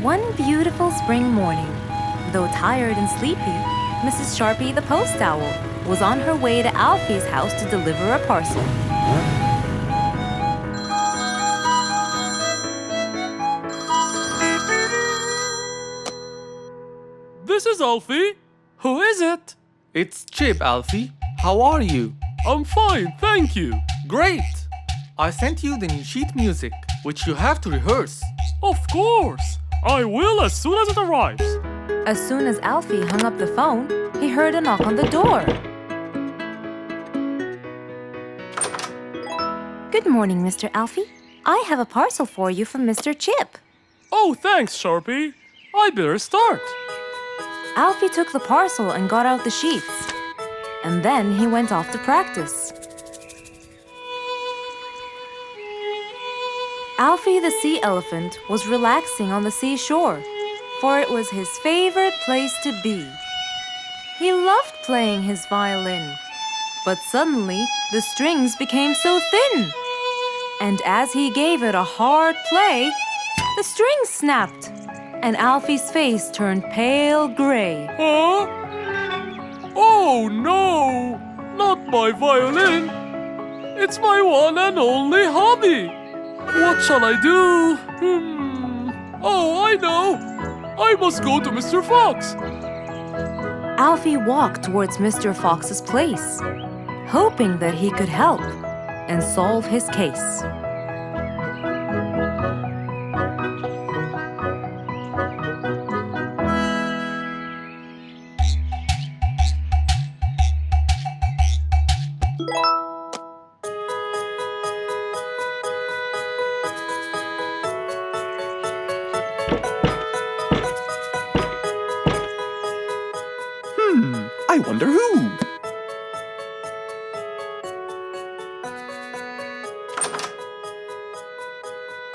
One beautiful spring morning, though tired and sleepy, Mrs. Sharpie the post owl was on her way to Alfie's house to deliver a parcel. This is Alfie. Who is it? It's Chip, Alfie. How are you? I'm fine, thank you. Great! I sent you the new sheet music, which you have to rehearse. Of course. I will as soon as it arrives. As soon as Alfie hung up the phone, he heard a knock on the door. Good morning, Mr. Alfie. I have a parcel for you from Mr. Chip. Oh, thanks, Sharpie. I better start. Alfie took the parcel and got out the sheets. And then he went off to practice. Alfie the sea elephant was relaxing on the seashore, for it was his favorite place to be. He loved playing his violin, but suddenly the strings became so thin. And as he gave it a hard play, the strings snapped, and Alfie's face turned pale gray. Huh? Oh no! Not my violin! It's my one and only hobby! What shall I do? Oh, I know! I must go to Mr. Fox! Alfie walked towards Mr. Fox's place, hoping that he could help and solve his case. I wonder who?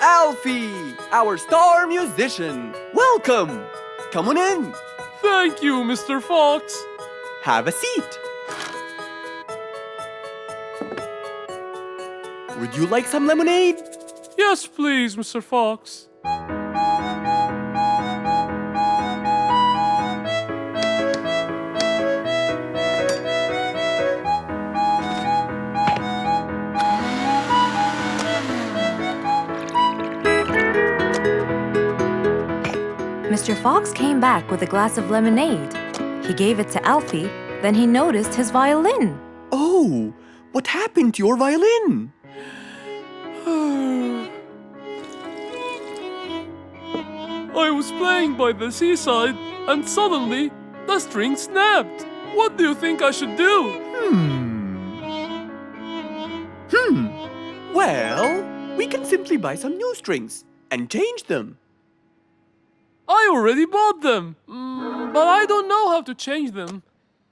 Alfie, our star musician. Welcome. Come on in. Thank you, Mr. Fox. Have a seat. Would you like some lemonade? Yes, please, Mr. Fox. Mr. Fox came back with a glass of lemonade. He gave it to Alfie, then he noticed his violin. Oh, what happened to your violin? I was playing by the seaside and suddenly the string snapped. What do you think I should do? Well, we can simply buy some new strings and change them. I already bought them, but I don't know how to change them.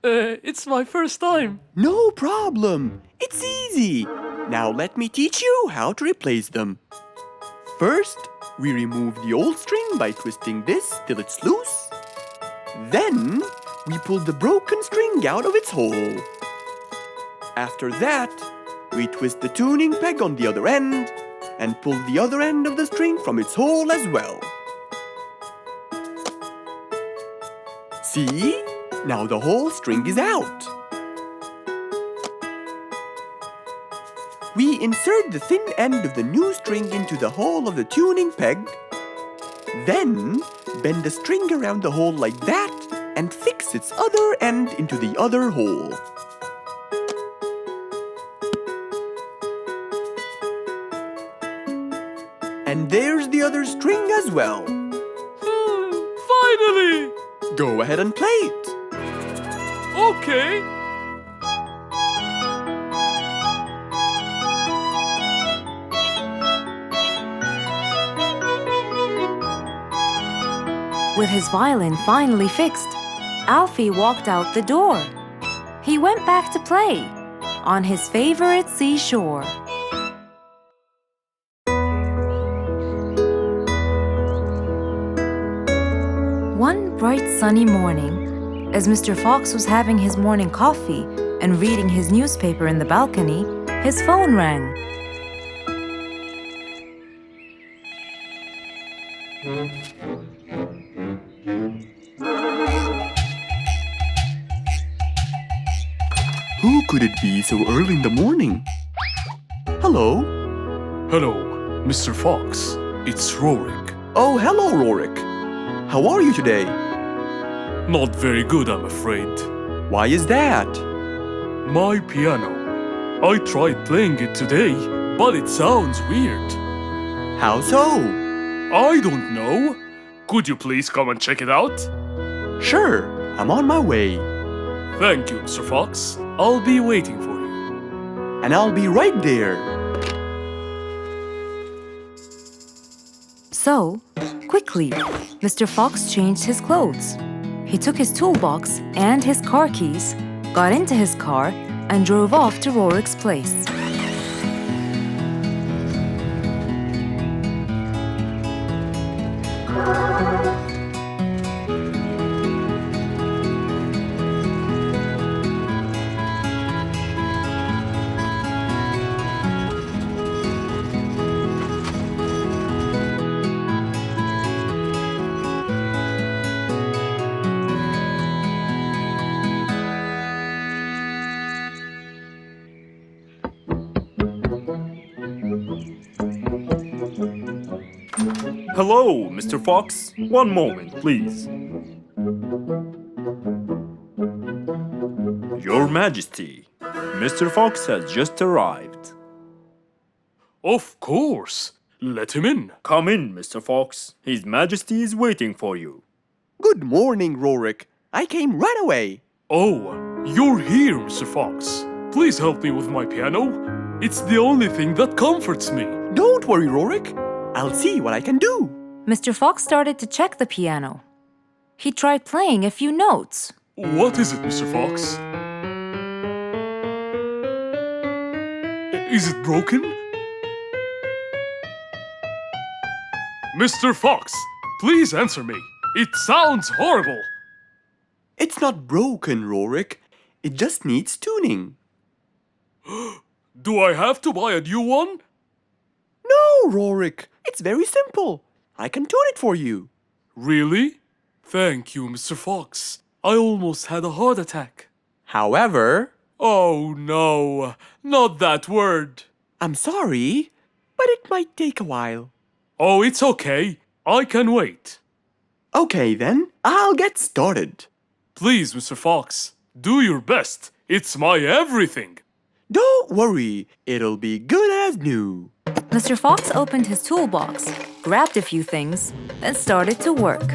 It's my first time. No problem. It's easy. Now let me teach you how to replace them. First, we remove the old string by twisting this till it's loose. Then, we pull the broken string out of its hole. After that, we twist the tuning peg on the other end and pull the other end of the string from its hole as well. See? Now the whole string is out. We insert the thin end of the new string into the hole of the tuning peg. Then, bend the string around the hole like that and fix its other end into the other hole. And there's the other string as well. Finally! Go ahead and play it. Okay. With his violin finally fixed, Alfie walked out the door. He went back to play on his favorite seashore. One bright sunny morning, as Mr. Fox was having his morning coffee and reading his newspaper in the balcony, his phone rang. Who could it be so early in the morning? Hello? Hello, Mr. Fox. It's Rorik. Oh, hello, Rorik. How are you today? Not very good, I'm afraid. Why is that? My piano. I tried playing it today, but it sounds weird. How so? I don't know. Could you please come and check it out? Sure, I'm on my way. Thank you, Mr. Fox. I'll be waiting for you. And I'll be right there. So, quickly, Mr. Fox changed his clothes. He took his toolbox and his car keys, got into his car, and drove off to Rorik's place. Hello, Mr. Fox. One moment, please. Your Majesty, Mr. Fox has just arrived. Of course. Let him in. Come in, Mr. Fox. His Majesty is waiting for you. Good morning, Rorik. I came right away. Oh, you're here, Mr. Fox. Please help me with my piano. It's the only thing that comforts me. Don't worry, Rorik. I'll see what I can do. Mr. Fox started to check the piano. He tried playing a few notes. What is it, Mr. Fox? Is it broken? Mr. Fox, please answer me. It sounds horrible. It's not broken, Rorik. It just needs tuning. Do I have to buy a new one? No, Rorik. It's very simple. I can tune it for you. Really? Thank you, Mr. Fox. I almost had a heart attack. However, Oh no, not that word. I'm sorry, but it might take a while. Oh, it's okay. I can wait. Okay then, I'll get started. Please, Mr. Fox, do your best. It's my everything. Don't worry, it'll be good as new. Mr. Fox opened his toolbox, grabbed a few things, then started to work.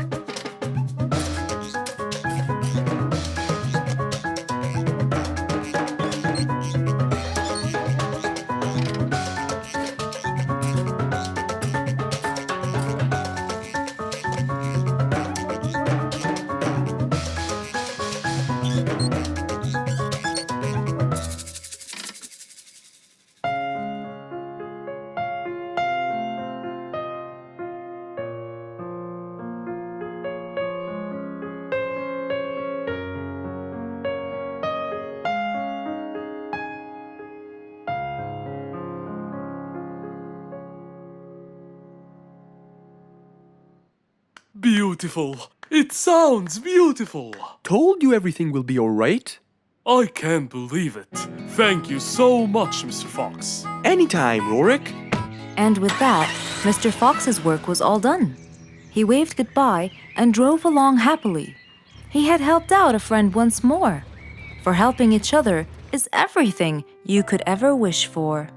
Beautiful. It sounds beautiful. Told you everything will be alright. I can't believe it. Thank you so much, Mr. Fox. Anytime, Rorik. And with that, Mr. Fox's work was all done. He waved goodbye and drove along happily. He had helped out a friend once more. For helping each other is everything you could ever wish for.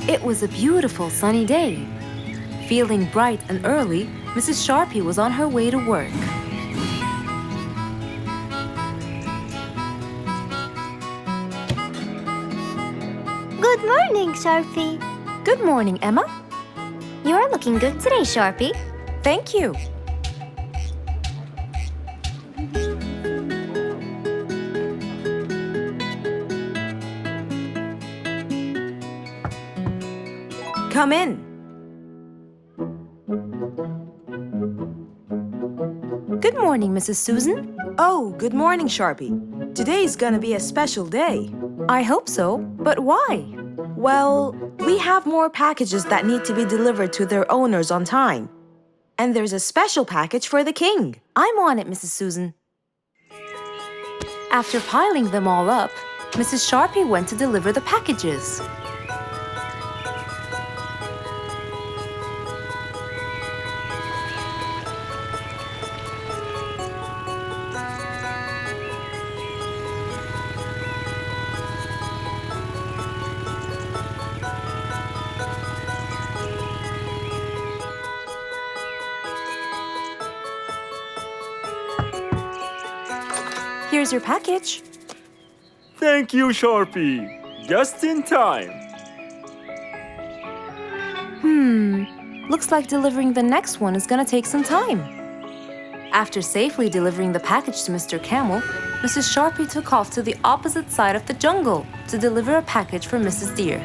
It was a beautiful sunny day. Feeling bright and early, Mrs. Sharpie was on her way to work. Good morning, Sharpie. Good morning, Emma. You're looking good today, Sharpie. Thank you. Come in. Good morning, Mrs. Susan. Oh, good morning, Sharpie. Today's gonna be a special day. I hope so, but why? Well, we have more packages that need to be delivered to their owners on time. And there's a special package for the king. I'm on it, Mrs. Susan. After piling them all up, Mrs. Sharpie went to deliver the packages. Here's your package. Thank you, Sharpie. Just in time. Looks like delivering the next one is gonna take some time. After safely delivering the package to Mr. Camel, Mrs. Sharpie took off to the opposite side of the jungle to deliver a package for Mrs. Deer.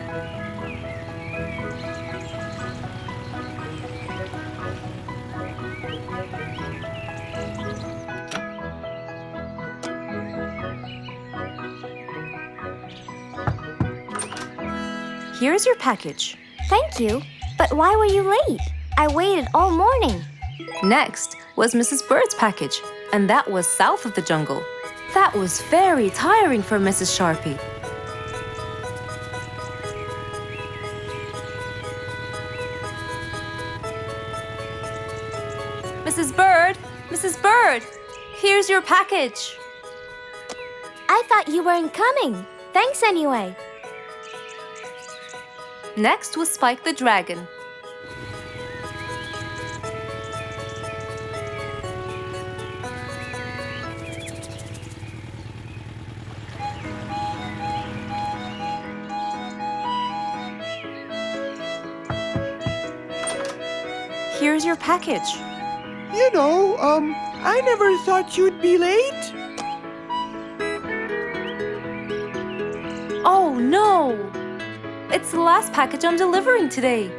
Here's your package. Thank you. But why were you late? I waited all morning. Next was Mrs. Bird's package, and that was south of the jungle. That was very tiring for Mrs. Sharpie. Mrs. Bird! Mrs. Bird! Here's your package. I thought you weren't coming. Thanks anyway. Next was Spike the Dragon. Here's your package. I never thought you'd be late. Oh no! It's the last package I'm delivering today.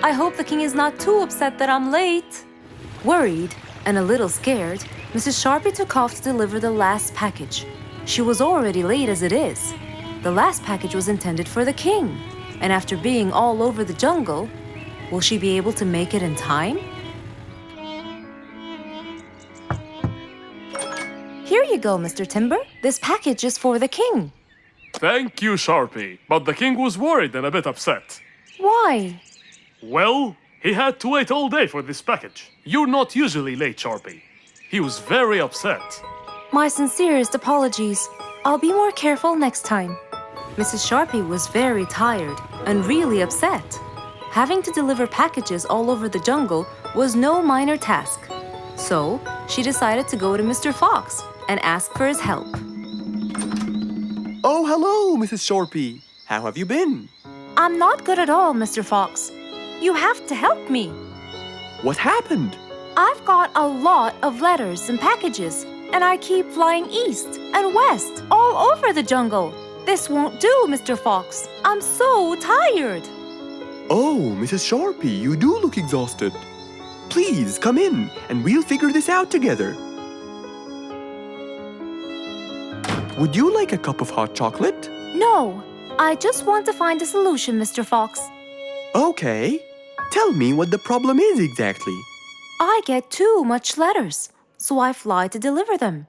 I hope the king is not too upset that I'm late. Worried and a little scared, Mrs. Sharpie took off to deliver the last package. She was already late as it is. The last package was intended for the king, and after being all over the jungle, will she be able to make it in time? Here you go, Mr. Timber. This package is for the king. Thank you, Sharpie. But the king was worried and a bit upset. Why? Well, he had to wait all day for this package. You're not usually late, Sharpie. He was very upset. My sincerest apologies. I'll be more careful next time. Mrs. Sharpie was very tired and really upset. Having to deliver packages all over the jungle was no minor task. So, she decided to go to Mr. Fox and ask for his help. Oh, hello, Mrs. Sharpie. How have you been? I'm not good at all, Mr. Fox. You have to help me. What happened? I've got a lot of letters and packages, and I keep flying east and west all over the jungle. This won't do, Mr. Fox. I'm so tired. Oh, Mrs. Sharpie, you do look exhausted. Please come in and we'll figure this out together. Would you like a cup of hot chocolate? No, I just want to find a solution, Mr. Fox. Okay. Tell me what the problem is exactly. I get too much letters, so I fly to deliver them.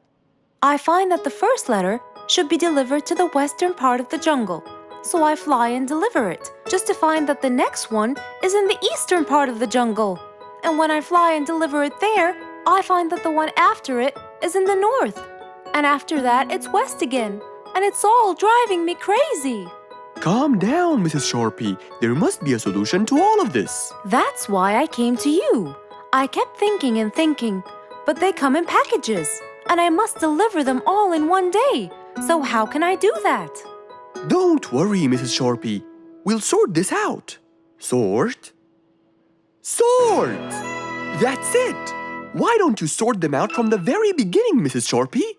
I find that the first letter should be delivered to the western part of the jungle, so I fly and deliver it, just to find that the next one is in the eastern part of the jungle. And when I fly and deliver it there, I find that the one after it is in the north. And after that, it's west again. And it's all driving me crazy. Calm down, Mrs. Sharpie. There must be a solution to all of this. That's why I came to you. I kept thinking and thinking, but they come in packages, and I must deliver them all in one day. So how can I do that? Don't worry, Mrs. Sharpie. We'll sort this out. Sort. Sort! That's it! Why don't you sort them out from the very beginning, Mrs. Sharpie?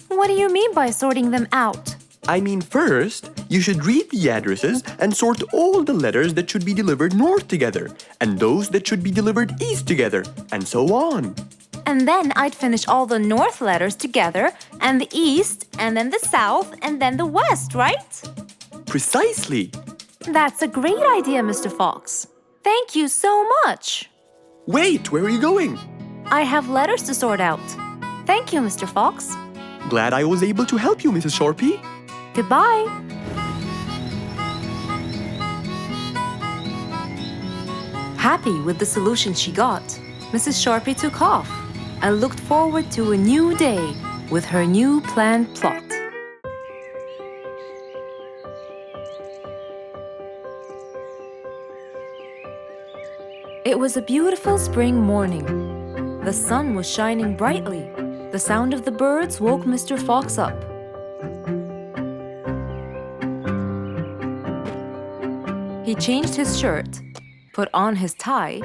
What do you mean by sorting them out? I mean, first, you should read the addresses and sort all the letters that should be delivered north together, and those that should be delivered east together, and so on. And then I'd finish all the north letters together, and the east, and then the south, and then the west, right? Precisely. That's a great idea, Mr. Fox. Thank you so much. Wait, where are you going? I have letters to sort out. Thank you, Mr. Fox. Glad I was able to help you, Mrs. Sharpie. Goodbye. Happy with the solution she got, Mrs. Sharpie took off and looked forward to a new day with her new planned plot. It was a beautiful spring morning. The sun was shining brightly. The sound of the birds woke Mr. Fox up. He changed his shirt, put on his tie,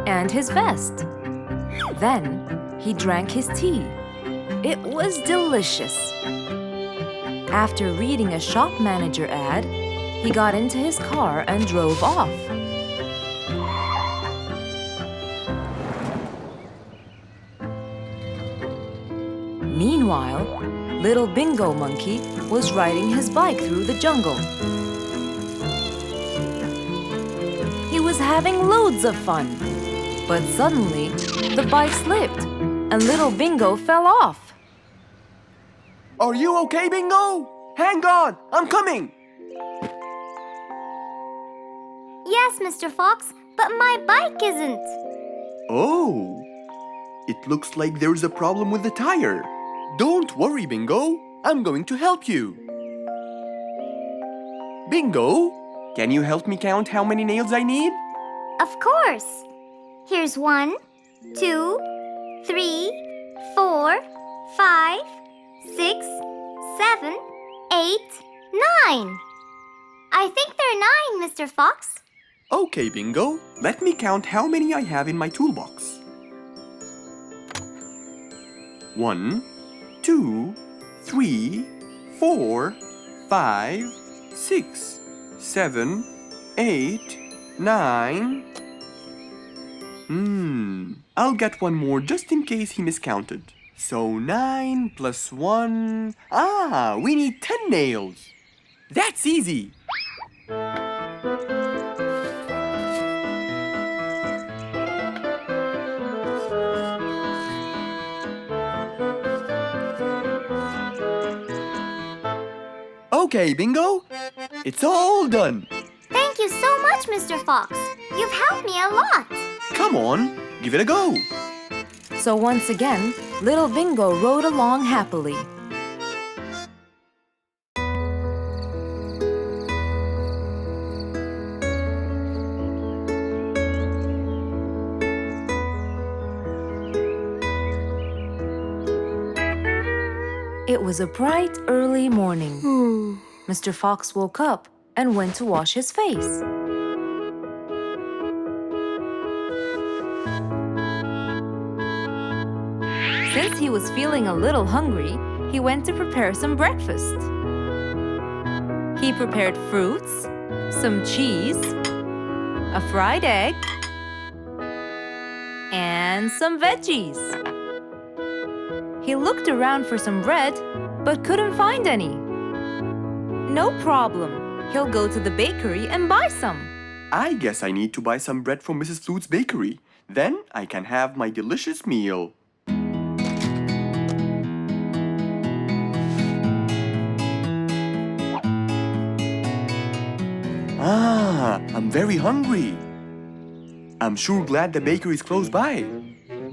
and his vest. Then he drank his tea. It was delicious. After reading a shop manager ad, he got into his car and drove off. Meanwhile, little Bingo Monkey was riding his bike through the jungle. He was having loads of fun, but suddenly the bike slipped and little Bingo fell off. Are you okay, Bingo? Hang on, I'm coming. Yes, Mr. Fox, but my bike isn't. Oh, it looks like there's a problem with the tire. Don't worry, Bingo. I'm going to help you. Bingo, can you help me count how many nails I need? Of course. Here's 1, 2, 3, 4, 5, 6, 7, 8, 9. I think there are 9, Mr. Fox. Okay, Bingo. Let me count how many I have in my toolbox. 1, 2, 3, 4, 5, 6, 7, 8, 9. I'll get one more just in case he miscounted. So 9 plus 1. We need 10 nails. That's easy. Okay, Bingo. It's all done. Thank you so much, Mr. Fox. You've helped me a lot. Come on, give it a go. So once again, little Bingo rode along happily. It was a bright, early morning. Mr. Fox woke up and went to wash his face. Since he was feeling a little hungry, he went to prepare some breakfast. He prepared fruits, some cheese, a fried egg, and some veggies. He looked around for some bread, but couldn't find any. No problem. He'll go to the bakery and buy some. I guess I need to buy some bread from Mrs. Flute's bakery. Then I can have my delicious meal. I'm very hungry. I'm sure glad the bakery is close by.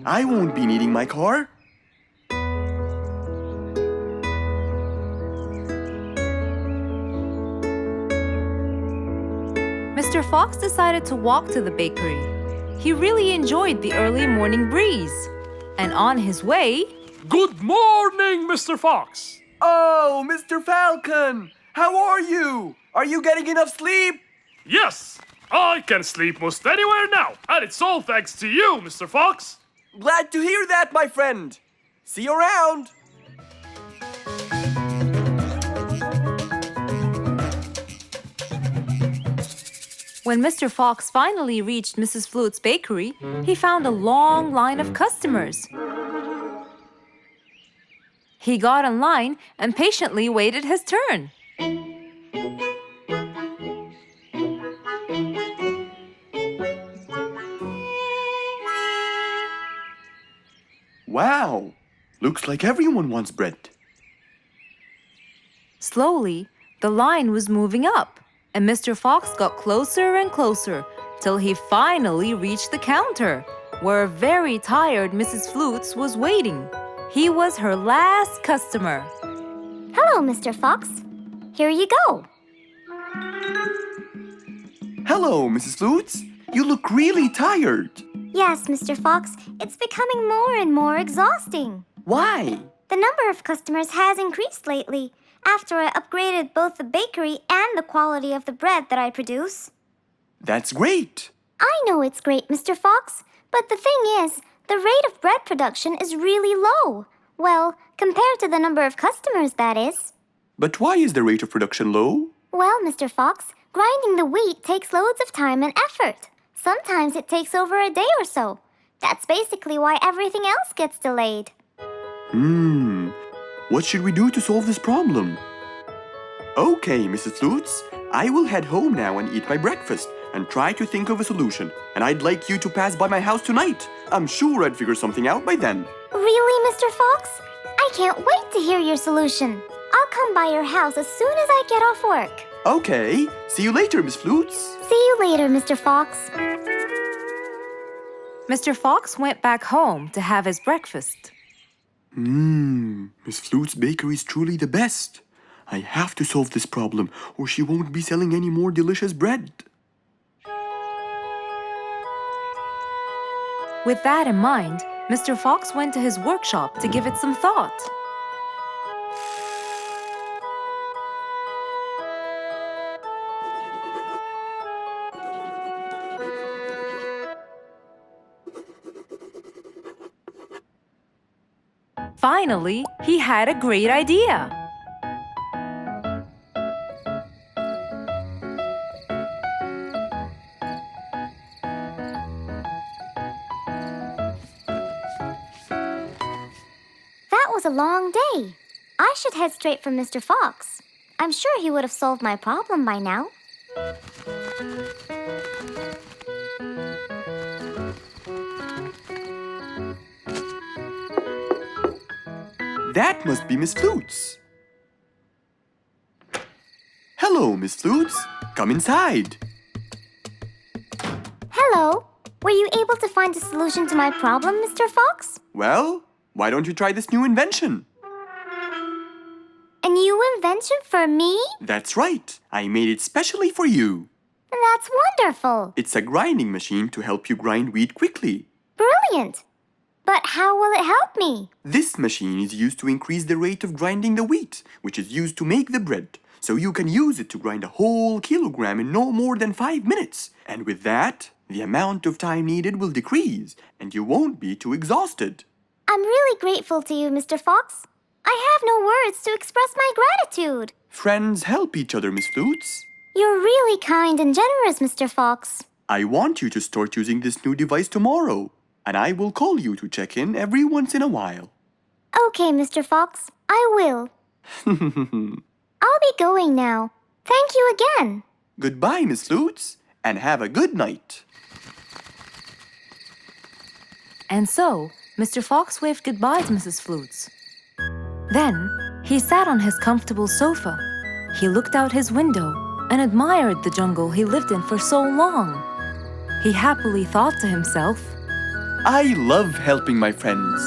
I won't be needing my car. Mr. Fox decided to walk to the bakery. He really enjoyed the early morning breeze. And on his way... Good morning, Mr. Fox. Oh, Mr. Falcon! How are you? Are you getting enough sleep? Yes! I can sleep most anywhere now, and it's all thanks to you, Mr. Fox. Glad to hear that, my friend. See you around. When Mr. Fox finally reached Mrs. Flute's bakery, he found a long line of customers. He got in line and patiently waited his turn. Wow, looks like everyone wants bread. Slowly, the line was moving up, and Mr. Fox got closer and closer till he finally reached the counter, where a very tired Mrs. Flutes was waiting. He was her last customer. Hello, Mr. Fox. Here you go. Hello, Mrs. Flutes. You look really tired. Yes, Mr. Fox, it's becoming more and more exhausting. Why? The number of customers has increased lately after I upgraded both the bakery and the quality of the bread that I produce. That's great. I know it's great, Mr. Fox, but the thing is, the rate of bread production is really low. Well, compared to the number of customers, that is. But why is the rate of production low? Well, Mr. Fox, grinding the wheat takes loads of time and effort. Sometimes it takes over a day or so. That's basically why everything else gets delayed. What should we do to solve this problem? Okay, Mrs. Flutes, I will head home now and eat my breakfast and try to think of a solution. And I'd like you to pass by my house tonight. I'm sure I'd figure something out by then. Really, Mr. Fox? I can't wait to hear your solution. I'll come by your house as soon as I get off work. Okay, see you later, Miss Flutes. See you later, Mr. Fox. Mr. Fox went back home to have his breakfast. Miss Flute's bakery is truly the best. I have to solve this problem, or she won't be selling any more delicious bread. With that in mind, Mr. Fox went to his workshop to give it some thought. Finally, he had a great idea. That was a long day. I should head straight for Mr. Fox. I'm sure he would have solved my problem by now. That must be Miss Flutes. Hello, Miss Flutes. Come inside. Hello. Were you able to find a solution to my problem, Mr. Fox? Well, why don't you try this new invention? A new invention for me? That's right. I made it specially for you. That's wonderful. It's a grinding machine to help you grind wheat quickly. Brilliant. But how will it help me? This machine is used to increase the rate of grinding the wheat, which is used to make the bread. So you can use it to grind a whole kilogram in no more than 5 minutes. And with that, the amount of time needed will decrease, and you won't be too exhausted. I'm really grateful to you, Mr. Fox. I have no words to express my gratitude. Friends help each other, Miss Flutes. You're really kind and generous, Mr. Fox. I want you to start using this new device tomorrow, and I will call you to check in every once in a while. Okay, Mr. Fox, I will. I'll be going now. Thank you again. Goodbye, Miss Flutes, and have a good night. And so, Mr. Fox waved goodbye to Mrs. Flutes. Then, he sat on his comfortable sofa. He looked out his window and admired the jungle he lived in for so long. He happily thought to himself, I love helping my friends.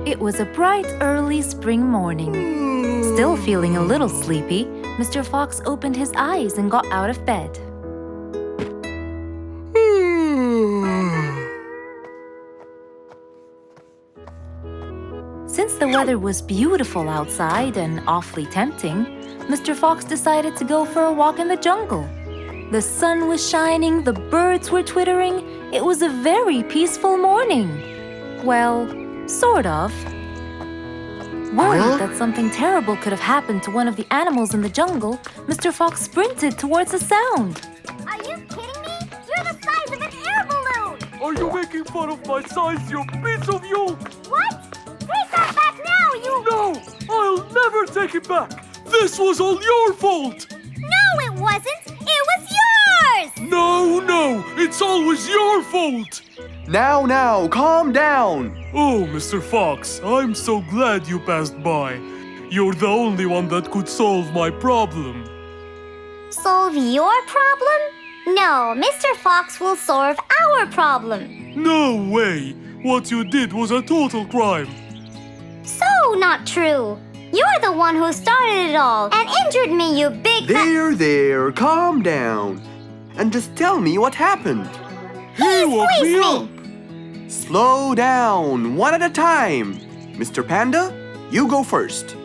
It was a bright early spring morning. Still feeling a little sleepy, Mr. Fox opened his eyes and got out of bed. the weather was beautiful outside and awfully tempting, Mr. Fox decided to go for a walk in the jungle. The sun was shining, the birds were twittering. It was a very peaceful morning. Well, sort of. Worried that something terrible could have happened to one of the animals in the jungle, Mr. Fox sprinted towards the sound. Are you kidding me? You're the size of an air balloon! Are you making fun of my size, you piece of you? What? Take that back now, you... No! I'll never take it back! This was all your fault! No, it wasn't! It was yours! No! It's always your fault! Now, calm down. Oh, Mr. Fox, I'm so glad you passed by. You're the only one that could solve my problem. Solve your problem? No, Mr. Fox will solve our problem. No way! What you did was a total crime. So not true. You're the one who started it all and injured me, you big... There, calm down. And just tell me what happened. He woke Squeeze me me! up. Slow down, one at a time. Mr. Panda, you go first.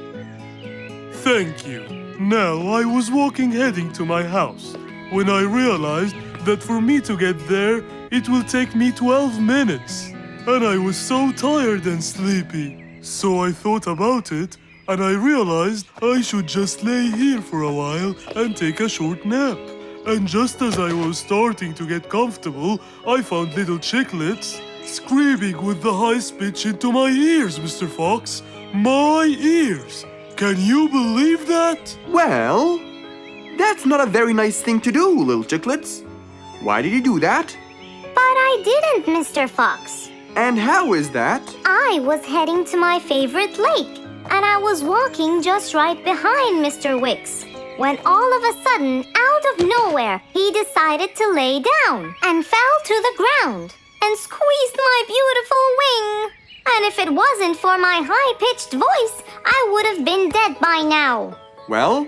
Thank you. Now, I was walking heading to my house when I realized that for me to get there, it will take me 12 minutes. And I was so tired and sleepy. So I thought about it, and I realized I should just lay here for a while and take a short nap. And just as I was starting to get comfortable, I found little chicklets screaming with the highest pitch into my ears, Mr. Fox. My ears! Can you believe that? Well, that's not a very nice thing to do, little chicklets. Why did you do that? But I didn't, Mr. Fox. And how is that? I was heading to my favorite lake, and I was walking just right behind Mr. Wicks, when all of a sudden, out of nowhere, he decided to lay down and fell to the ground and squeezed my beautiful wing. And if it wasn't for my high-pitched voice, I would have been dead by now. Well,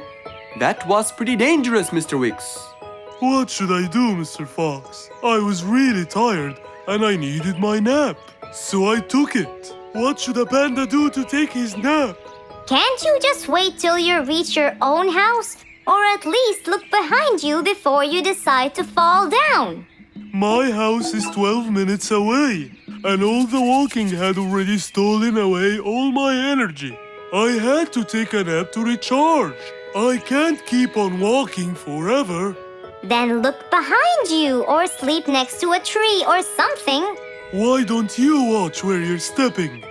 that was pretty dangerous, Mr. Wicks. What should I do, Mr. Fox? I was really tired and I needed my nap. So I took it. What should a panda do to take his nap? Can't you just wait till you reach your own house? Or at least look behind you before you decide to fall down? My house is 12 minutes away, and all the walking had already stolen away all my energy. I had to take a nap to recharge. I can't keep on walking forever. Then look behind you or sleep next to a tree or something. Why don't you watch where you're stepping?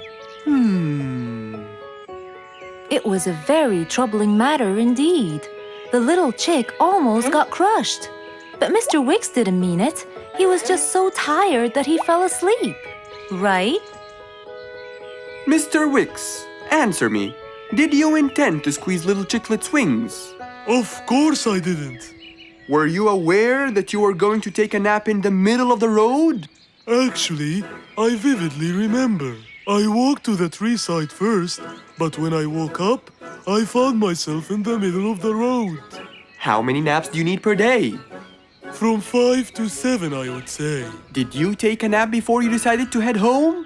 It was a very troubling matter indeed. The little chick almost got crushed. But Mr. Wicks didn't mean it. He was just so tired that he fell asleep. Right? Mr. Wicks, answer me. Did you intend to squeeze little chicklet's wings? Of course I didn't. Were you aware that you were going to take a nap in the middle of the road? Actually, I vividly remember. I walked to the tree side first, but when I woke up, I found myself in the middle of the road. How many naps do you need per day? From 5 to 7, I would say. Did you take a nap before you decided to head home?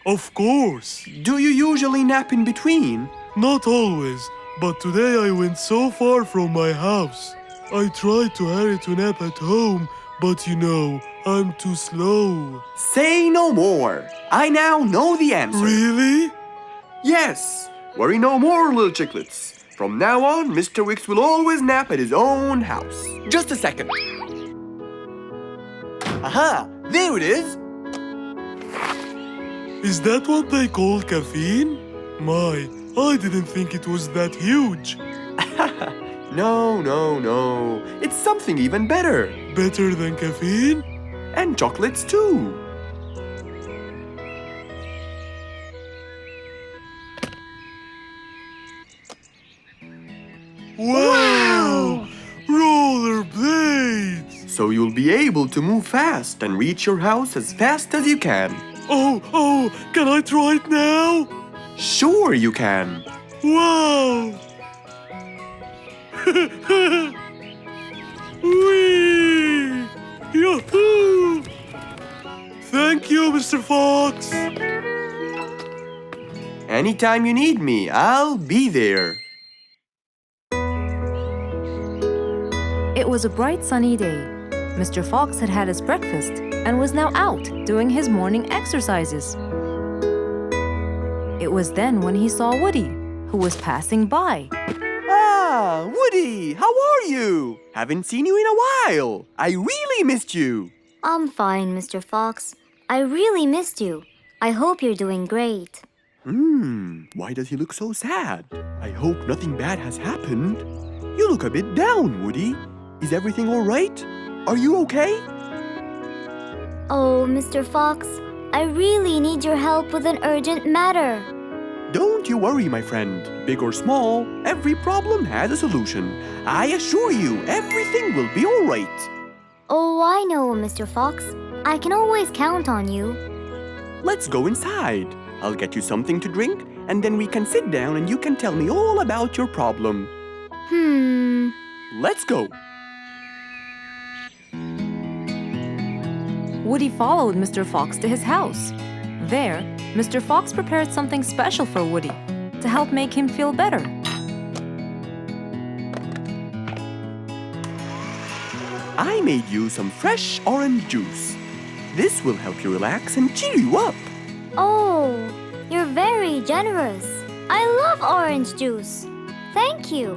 Of course. Do you usually nap in between? Not always, but today I went so far from my house. I tried to hurry to nap at home, but you know, I'm too slow. Say no more. I now know the answer. Really? Yes. Worry no more, little chicklets. From now on, Mr. Wicks will always nap at his own house. Just a second. Aha! There it is! Is that what they call caffeine? My, I didn't think it was that huge. No. It's something even better. Better than caffeine? And chocolates too. Wow! Rollerblades! So you'll be able to move fast and reach your house as fast as you can. Oh, can I try it now? Sure you can. Wow! Whee! Yahoo! Thank you, Mr. Fox. Anytime you need me, I'll be there. It was a bright sunny day. Mr. Fox had had his breakfast and was now out doing his morning exercises. It was then when he saw Woody, who was passing by. Ah, Woody, how are you? Haven't seen you in a while. I really missed you. I'm fine, Mr. Fox. I really missed you. I hope you're doing great. Why does he look so sad? I hope nothing bad has happened. You look a bit down, Woody. Is everything all right? Are you okay? Oh, Mr. Fox, I really need your help with an urgent matter. Don't you worry, my friend. Big or small, every problem has a solution. I assure you, everything will be all right. Oh, I know, Mr. Fox. I can always count on you. Let's go inside. I'll get you something to drink, and then we can sit down and you can tell me all about your problem. Let's go. Woody followed Mr. Fox to his house. There, Mr. Fox prepared something special for Woody to help make him feel better. I made you some fresh orange juice. This will help you relax and cheer you up. Oh, you're very generous. I love orange juice. Thank you.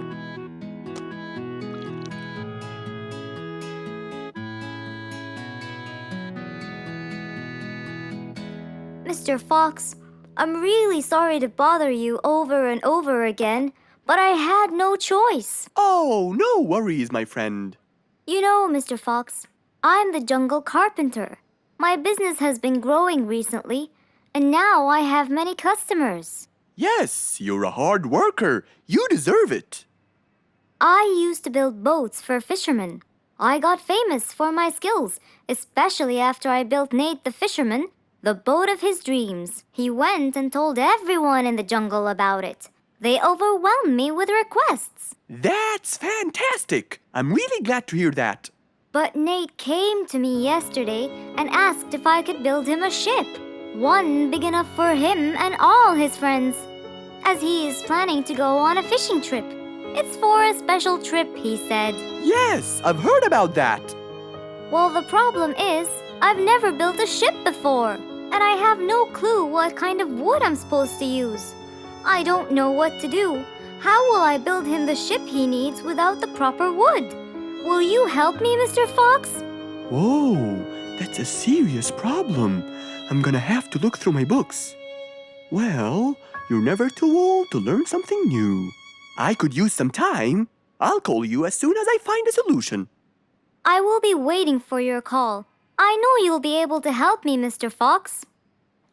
Mr. Fox, I'm really sorry to bother you over and over again, but I had no choice. Oh, no worries, my friend. You know, Mr. Fox, I'm the jungle carpenter. My business has been growing recently, and now I have many customers. Yes, you're a hard worker. You deserve it. I used to build boats for fishermen. I got famous for my skills, especially after I built Nate the fisherman the boat of his dreams. He went and told everyone in the jungle about it. They overwhelmed me with requests. That's fantastic. I'm really glad to hear that. But Nate came to me yesterday and asked if I could build him a ship. One big enough for him and all his friends, as he is planning to go on a fishing trip. It's for a special trip, he said. Yes, I've heard about that. Well, the problem is, I've never built a ship before, and I have no clue what kind of wood I'm supposed to use. I don't know what to do. How will I build him the ship he needs without the proper wood? Will you help me, Mr. Fox? Whoa, that's a serious problem. I'm gonna have to look through my books. Well, you're never too old to learn something new. I could use some time. I'll call you as soon as I find a solution. I will be waiting for your call. I know you'll be able to help me, Mr. Fox.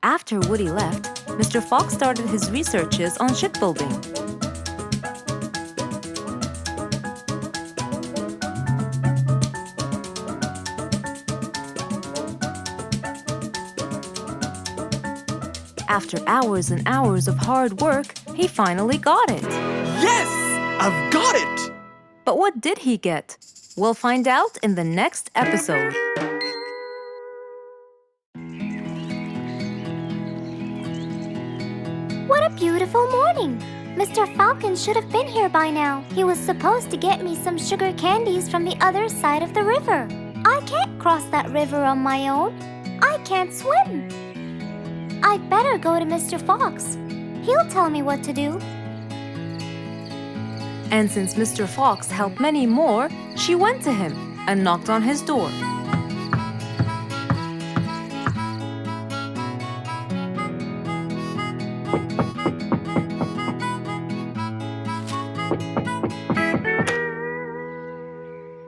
After Woody left, Mr. Fox started his researches on shipbuilding. After hours and hours of hard work, he finally got it. Yes, I've got it! But what did he get? We'll find out in the next episode. What a beautiful morning! Mr. Falcon should have been here by now. He was supposed to get me some sugar candies from the other side of the river. I can't cross that river on my own. I can't swim. I'd better go to Mr. Fox. He'll tell me what to do. And since Mr. Fox helped many more, she went to him and knocked on his door.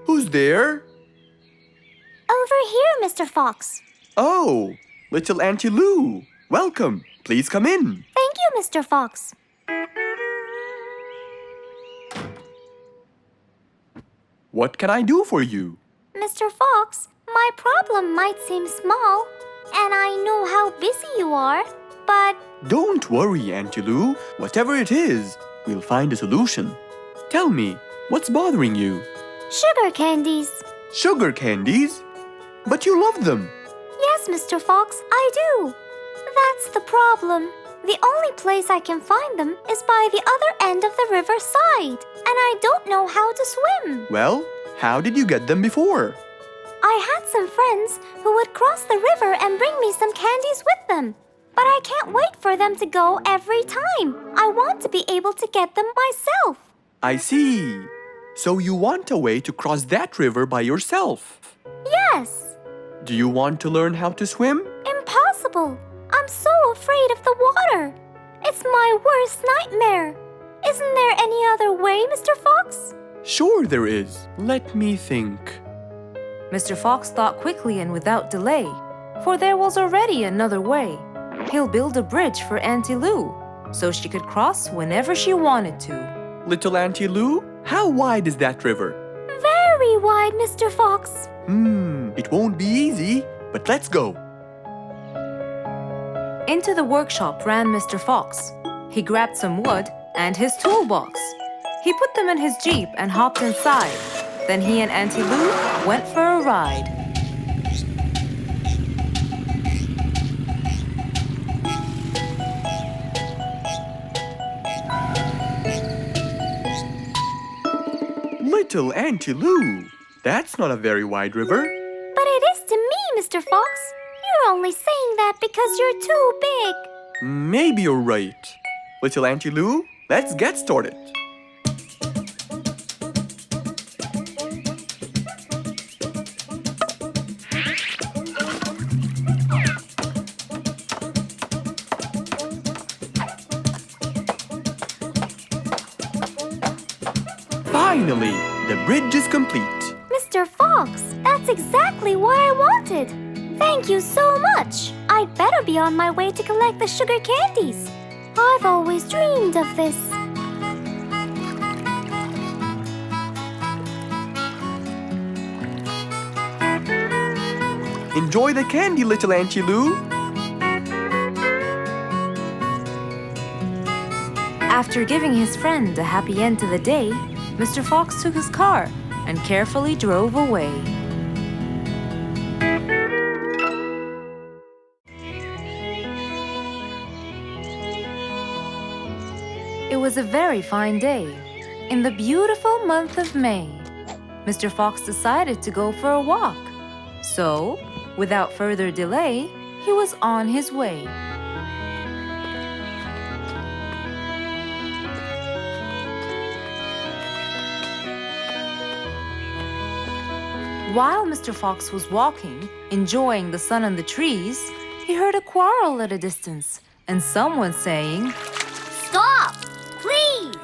Who's there? Over here, Mr. Fox. Oh, little Auntie Lou. Welcome. Please come in. Thank you, Mr. Fox. What can I do for you? Mr. Fox, my problem might seem small, and I know how busy you are, but Don't worry, Auntie Lou. Whatever it is, we'll find a solution. Tell me, what's bothering you? sugar candies. Sugar candies? But you love them. Yes, Mr. Fox, I do. That's the problem. The only place I can find them is by the other end of the river side, and I don't know how to swim. Well, how did you get them before? I had some friends who would cross the river and bring me some candies with them. But I can't wait for them to go every time. I want to be able to get them myself. I see. So you want a way to cross that river by yourself? Yes. Do you want to learn how to swim? Impossible. I'm so afraid of the water. It's my worst nightmare. Isn't there any other way, Mr. Fox? Sure there is. Let me think. Mr. Fox thought quickly and without delay, for there was already another way. He'll build a bridge for Auntie Lou, so she could cross whenever she wanted to. Little Auntie Lou, how wide is that river? Very wide, Mr. Fox. It won't be easy, but let's go. Into the workshop ran Mr. Fox. He grabbed some wood and his toolbox. He put them in his jeep and hopped inside. Then he and Auntie Lou went for a ride. Little Auntie Lou, that's not a very wide river. But it is to me, Mr. Fox. You're only saying that because you're too big. Maybe you're right. Little Auntie Lou, let's get started. Finally, the bridge is complete. Mr. Fox, that's exactly what I wanted. Thank you so much. I'd better be on my way to collect the sugar candies. I've always dreamed of this. Enjoy the candy, little Auntie Lou. After giving his friend a happy end to the day, Mr. Fox took his car and carefully drove away. It was a very fine day, in the beautiful month of May. Mr. Fox decided to go for a walk. So, without further delay, he was on his way. While Mr. Fox was walking, enjoying the sun and the trees, he heard a quarrel at a distance and someone saying, Stop! Please!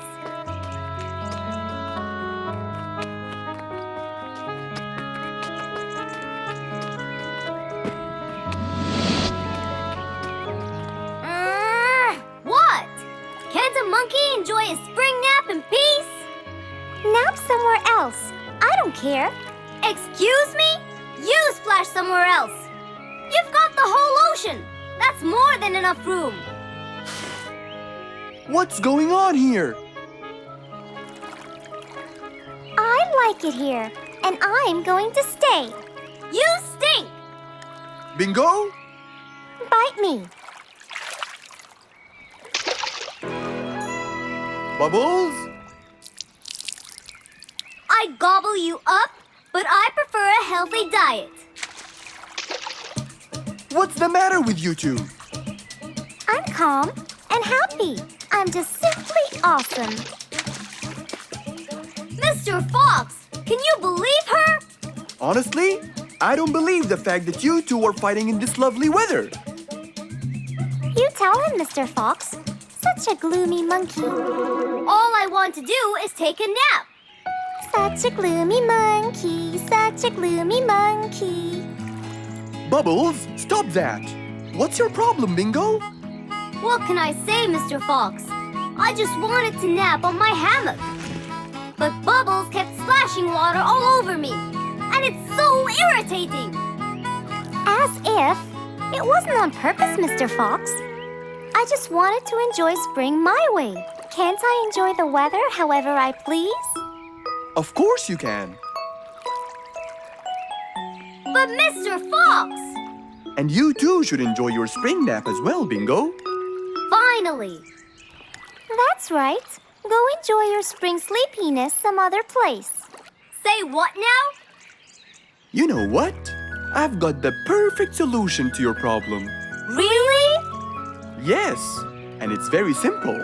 What? Can't a monkey enjoy a spring nap in peace? Nap somewhere else. I don't care. Excuse me? You splash somewhere else. You've got the whole ocean. That's more than enough room. What's going on here? I like it here, and I'm going to stay. You stink! Bingo? Bite me. Bubbles? I gobble you up, but I prefer a healthy diet. What's the matter with you two? I'm calm and happy. I'm just simply awesome. Mr. Fox, can you believe her? Honestly, I don't believe the fact that you two are fighting in this lovely weather. You tell him, Mr. Fox. Such a gloomy monkey. All I want to do is take a nap. Such a gloomy monkey, such a gloomy monkey. Bubbles, stop that. What's your problem, Bingo? What can I say, Mr. Fox? I just wanted to nap on my hammock. But Bubbles kept splashing water all over me. And it's so irritating. As if it wasn't on purpose, Mr. Fox. I just wanted to enjoy spring my way. Can't I enjoy the weather however I please? Of course you can. But Mr. Fox! And you too should enjoy your spring nap as well, Bingo. Finally! That's right. Go enjoy your spring sleepiness some other place. Say what now? You know what? I've got the perfect solution to your problem. Really? Yes, and it's very simple.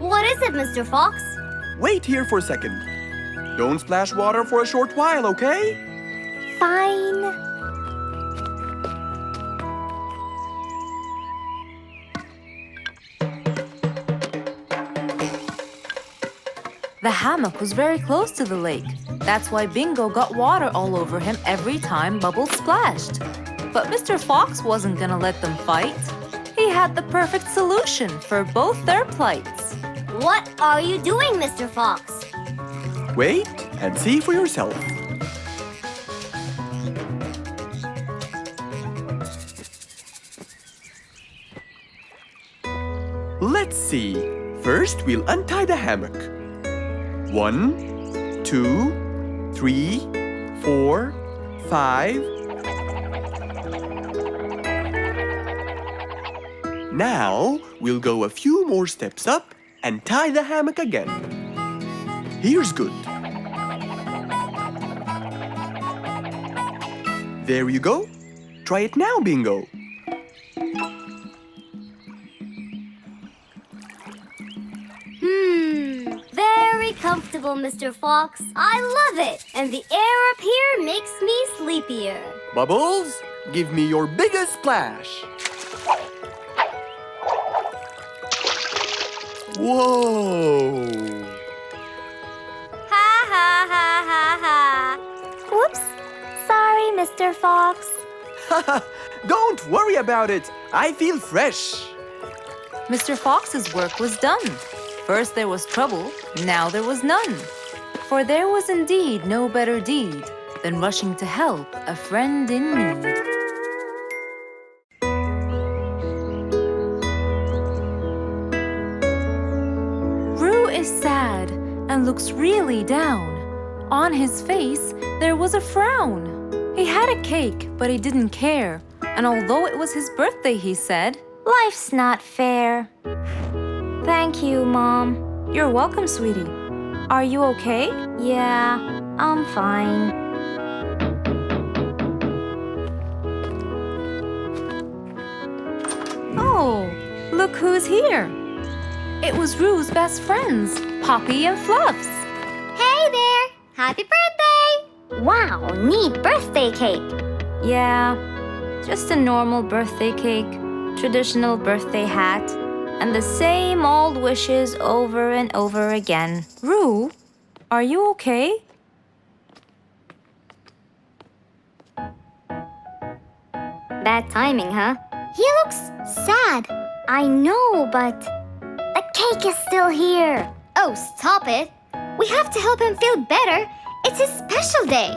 What is it, Mr. Fox? Wait here for a second. Don't splash water for a short while, okay? Fine. The hammock was very close to the lake. That's why Bingo got water all over him every time Bubbles splashed. But Mr. Fox wasn't gonna let them fight. He had the perfect solution for both their plights. What are you doing, Mr. Fox? Wait and see for yourself. Let's see. First, we'll untie the hammock. 1, 2, 3, 4, 5. Now, we'll go a few more steps up and tie the hammock again. Here's good. There you go. Try it now, Bingo. Very comfortable, Mr. Fox. I love it. And the air up here makes me sleepier. Bubbles, give me your biggest splash. Whoa! Ha ha ha ha ha. Whoops. Sorry, Mr. Fox. Don't worry about it. I feel fresh. Mr. Fox's work was done. First there was trouble, now there was none. For there was indeed no better deed than rushing to help a friend in need. Roo is sad and looks really down. On his face there was a frown. He had a cake, but he didn't care. And although it was his birthday, he said, Life's not fair. Thank you, Mom. "You're welcome, sweetie. Are you okay?" Yeah, I'm fine. Oh, look who's here. It was Roo's best friends, Poppy and Fluffs. Hey there! Happy birthday! Wow, neat birthday cake. Yeah, just a normal birthday cake, traditional birthday hat, and the same old wishes over and over again. Roo, are you okay? Bad timing, huh? He looks sad. I know, but the cake is still here. Oh, stop it. We have to help him feel better. It's his special day.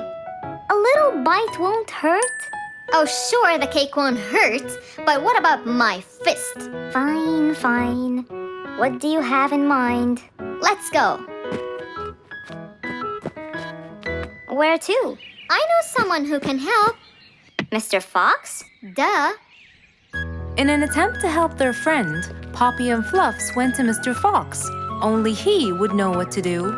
A little bite won't hurt. Oh, sure, the cake won't hurt. But what about my fist? Fine, fine. What do you have in mind? Let's go. Where to? I know someone who can help. Mr. Fox? Duh. In an attempt to help their friend, Poppy and Fluffs went to Mr. Fox. Only he would know what to do.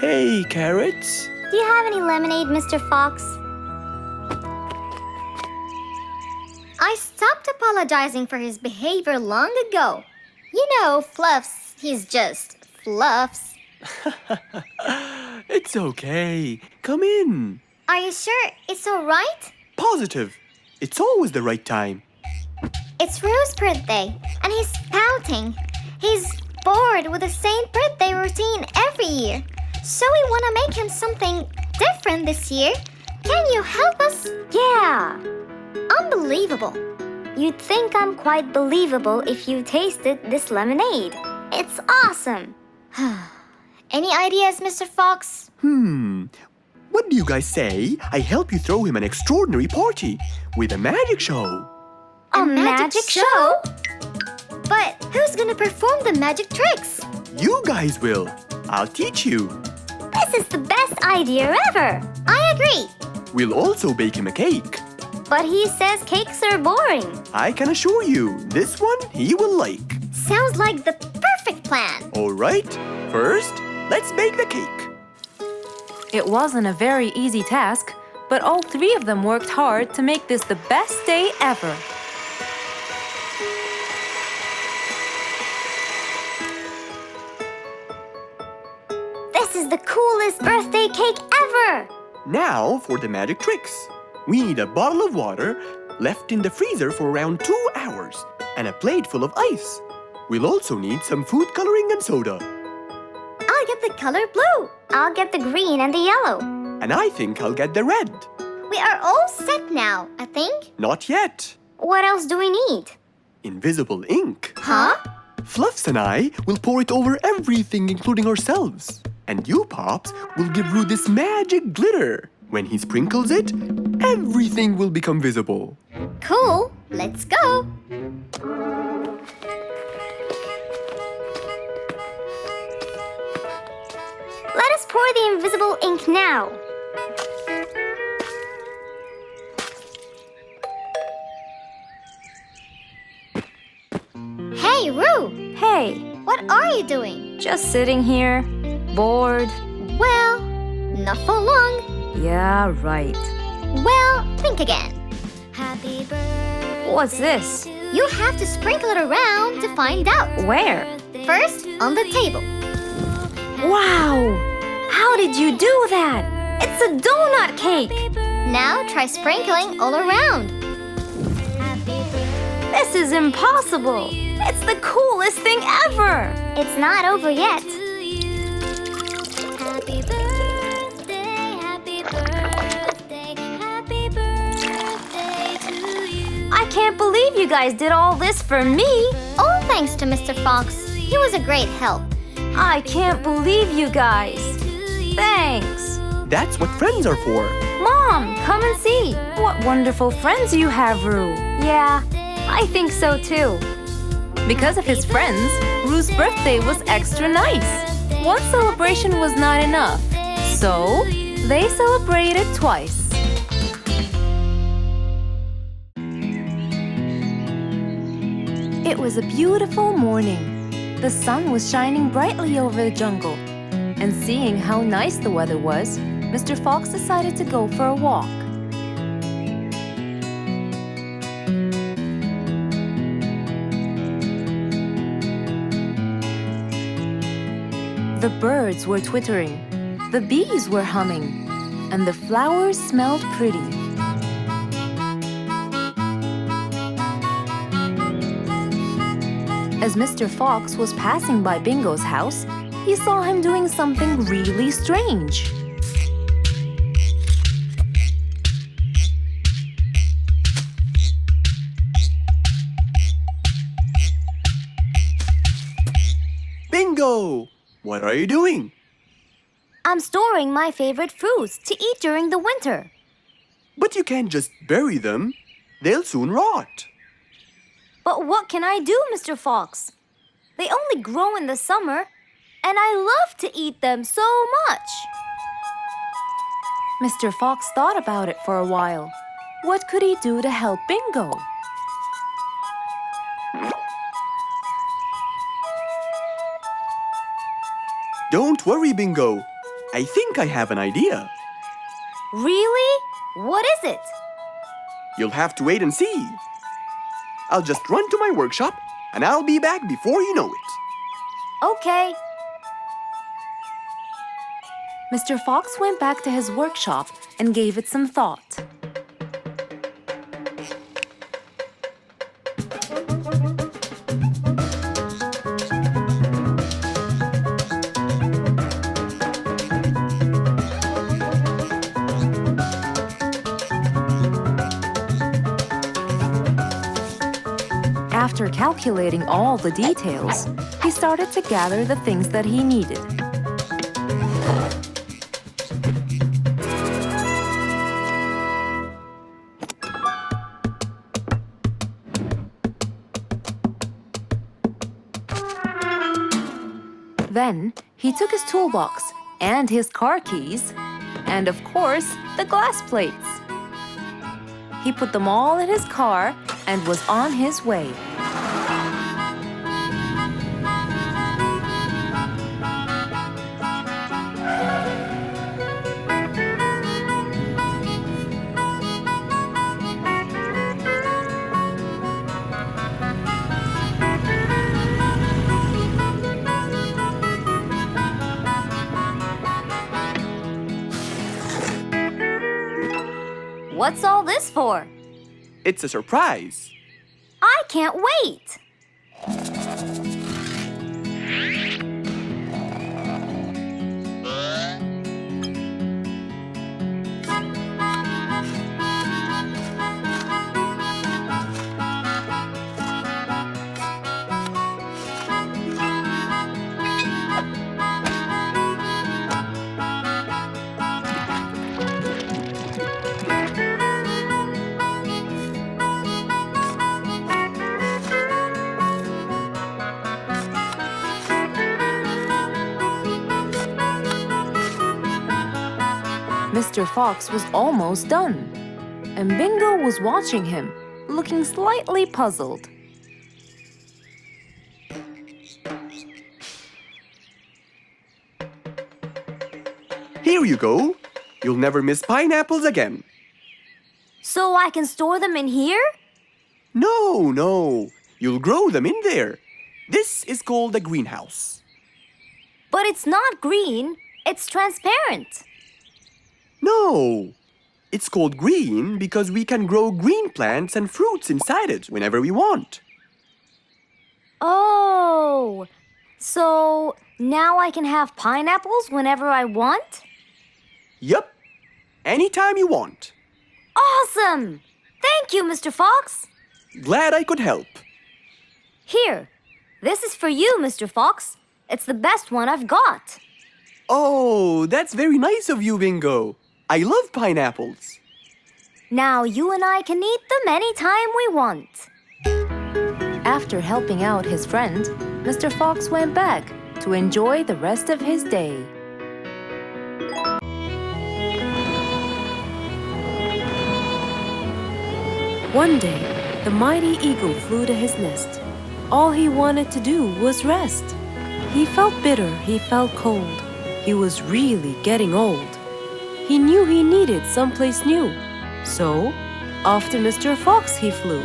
Hey, carrots. Do you have any lemonade, Mr. Fox? I stopped apologizing for his behavior long ago. You know, Fluffs, he's just Fluffs. It's okay. Come in. Are you sure it's all right? Positive. It's always the right time. It's Roo's birthday, and he's pouting. He's bored with the same birthday routine every year. So we want to make him something different this year. Can you help us? Yeah. Unbelievable. You'd think I'm quite believable if you tasted this lemonade. It's awesome. Any ideas, Mr. Fox? What do you guys say? I help you throw him an extraordinary party with a magic show. A magic show? But who's gonna perform the magic tricks? You guys will. I'll teach you. This is the best idea ever. I agree. We'll also bake him a cake. But he says cakes are boring. I can assure you, this one he will like. Sounds like the perfect plan. All right, first, let's bake the cake. It wasn't a very easy task, but all three of them worked hard to make this the best day ever. This is the coolest birthday cake ever! Now for the magic tricks. We need a bottle of water left in the freezer for around 2 hours and a plate full of ice. We'll also need some food coloring and soda. I'll get the color blue. I'll get the green and the yellow. And I think I'll get the red. We are all set now, I think. Not yet. What else do we need? Invisible ink. Huh? Fluffs and I will pour it over everything, including ourselves. And you, Pops, will give Roo this magic glitter. When he sprinkles it, everything will become visible. Cool. Let's go. Let us pour the invisible ink now. Hey, Roo! Hey, What are you doing? just sitting here, bored. Well, not for long. Yeah, right. Well, think again. Happy birthday. What's this? You have to sprinkle it around to find out. Where? First, on the table. Wow! How did you do that? It's a donut cake! Now try sprinkling all around. This is impossible! It's the coolest thing ever! It's not over yet. I can't believe you guys did all this for me! All thanks to Mr. Fox. He was a great help. I can't believe you guys! Thanks! That's what friends are for. Mom, come and see! What wonderful friends you have, Roo! Yeah, I think so too. Because of his friends, Roo's birthday was extra nice. One celebration was not enough, so they celebrated twice. It was a beautiful morning. The sun was shining brightly over the jungle. And seeing how nice the weather was, Mr. Fox decided to go for a walk. The birds were twittering, the bees were humming, and the flowers smelled pretty. As Mr. Fox was passing by Bingo's house, he saw him doing something really strange. Bingo! What are you doing? I'm storing my favorite fruits to eat during the winter. But you can't just bury them. They'll soon rot. But what can I do, Mr. Fox? They only grow in the summer, and I love to eat them so much. Mr. Fox thought about it for a while. What could he do to help Bingo? Don't worry, Bingo. I think I have an idea. Really? What is it? You'll have to wait and see. I'll just run to my workshop, and I'll be back before you know it. Okay. Mr. Fox went back to his workshop and gave it some thought. After calculating all the details, he started to gather the things that he needed. Then he took his toolbox and his car keys and of course, the glass plates. He put them all in his car and was on his way. What's all this for? It's a surprise. I can't wait! Mr. Fox was almost done, and Bingo was watching him, looking slightly puzzled. Here you go. You'll never miss pineapples again. So I can store them in here? No. You'll grow them in there. This is called a greenhouse. But it's not green, it's transparent. No. It's called green because we can grow green plants and fruits inside it whenever we want. Oh, so now I can have pineapples whenever I want? Yup. Anytime you want. Awesome! Thank you, Mr. Fox. Glad I could help. Here, this is for you, Mr. Fox. It's the best one I've got. Oh, that's very nice of you, Bingo. I love pineapples. Now you and I can eat them anytime we want. After helping out his friend, Mr. Fox went back to enjoy the rest of his day. One day, the mighty eagle flew to his nest. All he wanted to do was rest. He felt bitter, he felt cold. He was really getting old. He knew he needed someplace new. So, off to Mr. Fox he flew.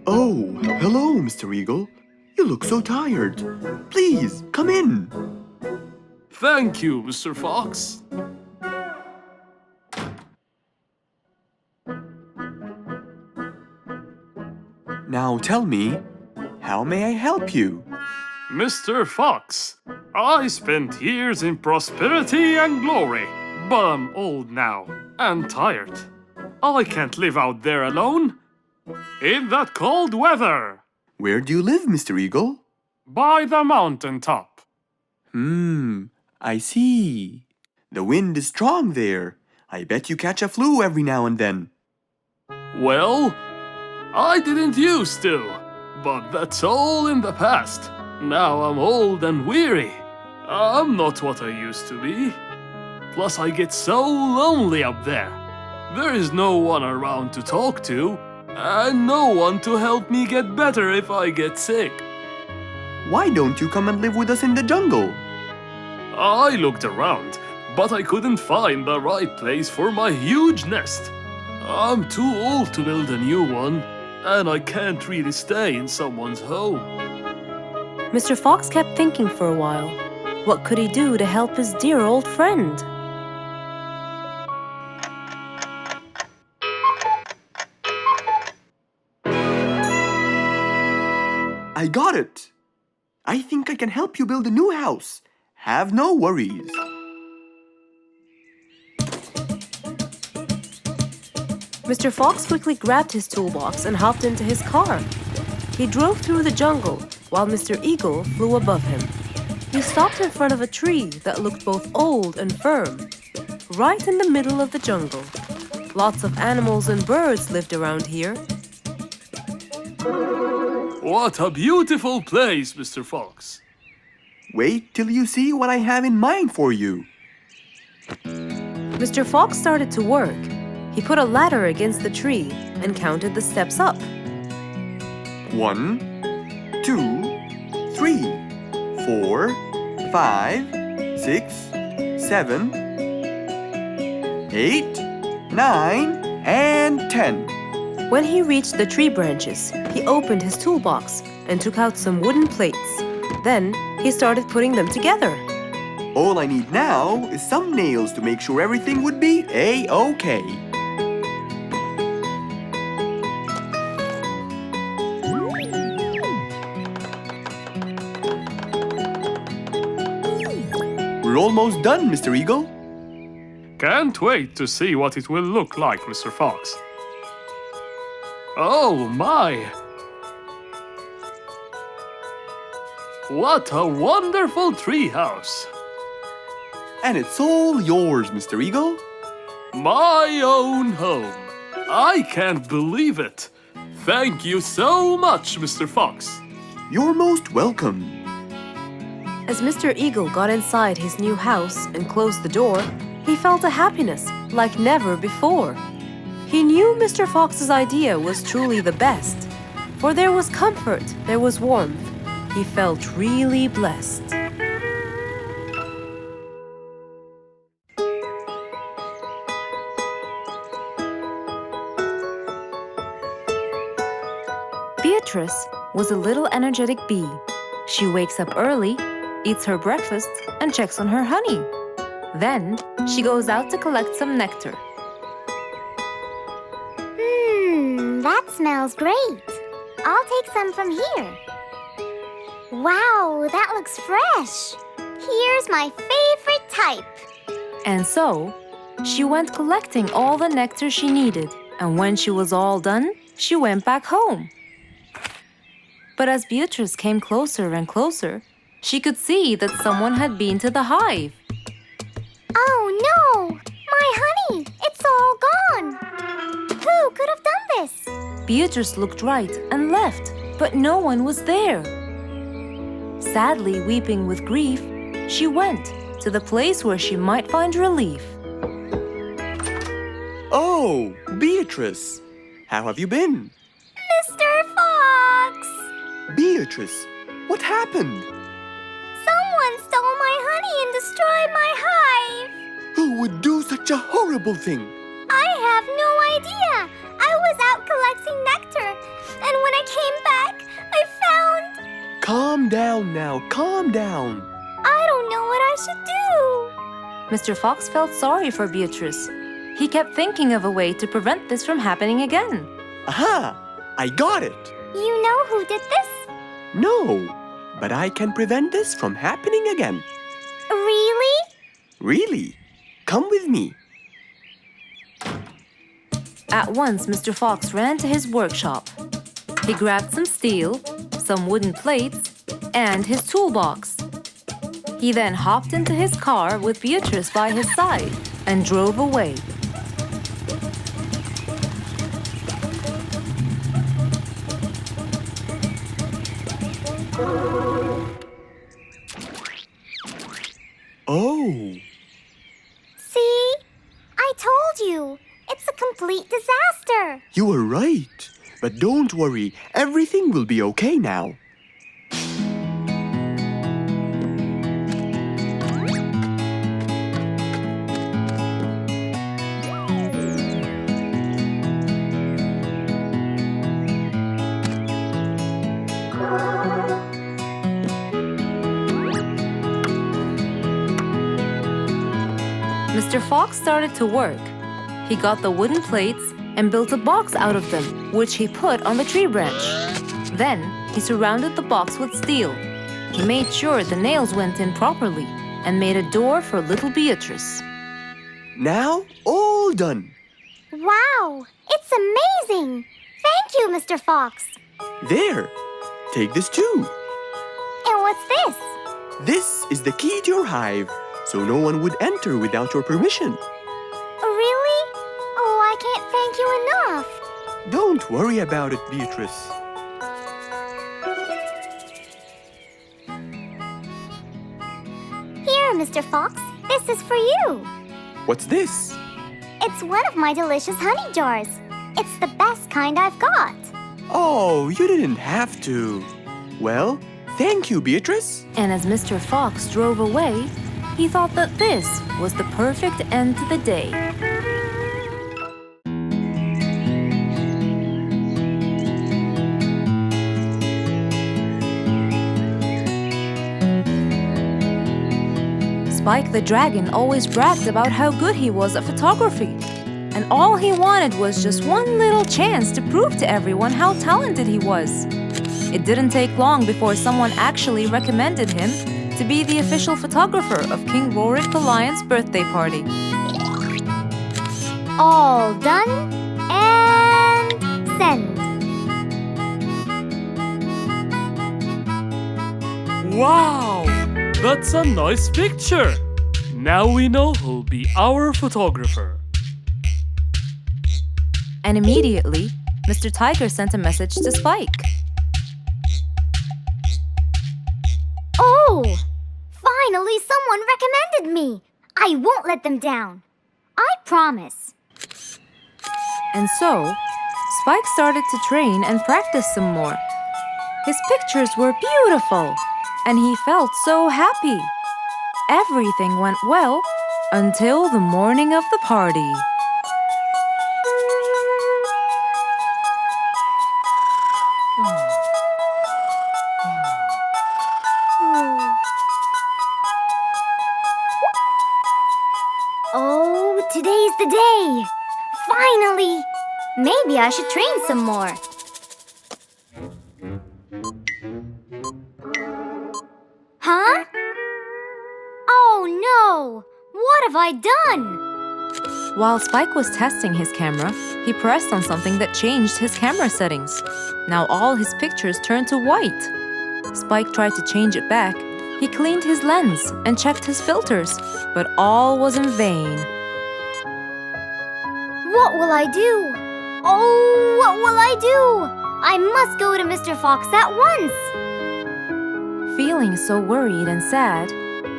Oh, hello, Mr. Eagle. You look so tired. Please, come in. Thank you, Mr. Fox. Now tell me, how may I help you? Mr. Fox, I spent years in prosperity and glory, but I'm old now and tired. I can't live out there alone in that cold weather. Where do you live, Mr. Eagle? By the mountain top. I see. The wind is strong there. I bet you catch a flu every now and then. Well, I didn't used to, but that's all in the past. Now I'm old and weary. I'm not what I used to be. Plus I get so lonely up there. There is no one around to talk to, and no one to help me get better if I get sick. Why don't you come and live with us in the jungle? I looked around, but I couldn't find the right place for my huge nest. I'm too old to build a new one, and I can't really stay in someone's home. Mr. Fox kept thinking for a while. What could he do to help his dear old friend? I got it. I think I can help you build a new house. Have no worries. Mr. Fox quickly grabbed his toolbox and hopped into his car. He drove through the jungle while Mr. Eagle flew above him. He stopped in front of a tree that looked both old and firm. right in the middle of the jungle. Lots of animals and birds lived around here. What a beautiful place, Mr. Fox. Wait till you see what I have in mind for you. Mr. Fox started to work. He put a ladder against the tree and counted the steps up. 1, 2, 3, 4, 5, 6, 7, 8, 9, and 10. When he reached the tree branches, he opened his toolbox and took out some wooden plates. Then he started putting them together. All I need now is some nails to make sure everything would be A-OK. We're almost done, Mr. Eagle. Can't wait to see what it will look like, Mr. Fox. Oh my! What a wonderful treehouse! And it's all yours, Mr. Eagle. My own home. I can't believe it. Thank you so much, Mr. Fox. You're most welcome. As Mr. Eagle got inside his new house and closed the door, he felt a happiness like never before. He knew Mr. Fox's idea was truly the best, for there was comfort, there was warmth. He felt really blessed. Beatrice was a little energetic bee. She wakes up early, eats her breakfast, and checks on her honey. Then she goes out to collect some nectar. That smells great. I'll take some from here. Wow, that looks fresh. Here's my favorite type. And so, she went collecting all the nectar she needed, and when she was all done, she went back home. But as Beatrice came closer and closer, she could see that someone had been to the hive. Oh no! My honey! It's all gone! Who could have done this? Beatrice looked right and left, but no one was there. Sadly weeping with grief, she went to the place where she might find relief. Oh, Beatrice. How have you been? Mr. Fox! Beatrice, what happened? Someone stole my honey and destroyed my hive! Who would do such a horrible thing? I have no idea! I was out collecting nectar, and when I came back, I found... Calm down now, calm down. I don't know what I should do! Mr. Fox felt sorry for Beatrice. He kept thinking of a way to prevent this from happening again. Aha! I got it! You know who did this? No, but I can prevent this from happening again. Really? Really? Come with me. At once, Mr. Fox ran to his workshop. He grabbed some steel, some wooden plates, and his toolbox. He then hopped into his car with Beatrice by his side and drove away. Oh, See? I told you. It's a complete disaster. you were right. But don't worry, everything will be okay now. Mr. Fox started to work. He got the wooden plates and built a box out of them, which he put on the tree branch. Then he surrounded the box with steel. He made sure the nails went in properly and made a door for little Beatrice. Now, all done. Wow, it's amazing. Thank you, Mr. Fox. There, take this too. And what's this? This is the key to your hive, so no one would enter without your permission. Don't worry about it, Beatrice. Here, Mr. Fox, this is for you. What's this? It's one of my delicious honey jars. It's the best kind I've got. Oh, you didn't have to. Well, thank you, Beatrice. And as Mr. Fox drove away, he thought that this was the perfect end to the day. Spike the Dragon always bragged about how good he was at photography. And all he wanted was just one little chance to prove to everyone how talented he was. It didn't take long before someone actually recommended him to be the official photographer of King Rorik the Lion's birthday party. All done and send. Wow! That's a nice picture! Now we know who'll be our photographer. And immediately, Mr. Tiger sent a message to Spike. Oh! Finally, someone recommended me. I won't let them down. I promise. And so, Spike started to train and practice some more. His pictures were beautiful, and he felt so happy. Everything went well until the morning of the party. Oh, today's the day. Finally. Maybe I should train some more. Huh? Oh no! What have I done? While Spike was testing his camera, he pressed on something that changed his camera settings. Now all his pictures turned to white. Spike tried to change it back. He cleaned his lens and checked his filters, but all was in vain. What will I do? Oh, what will I do? I must go to Mr. Fox at once. Feeling so worried and sad,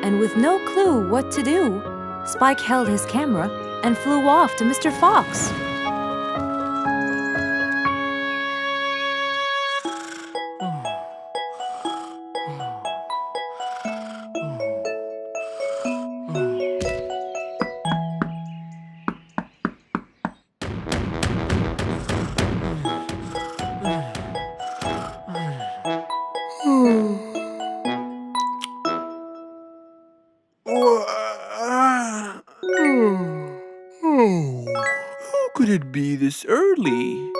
and with no clue what to do, Spike held his camera and flew off to Mr. Fox. Who could it be this early?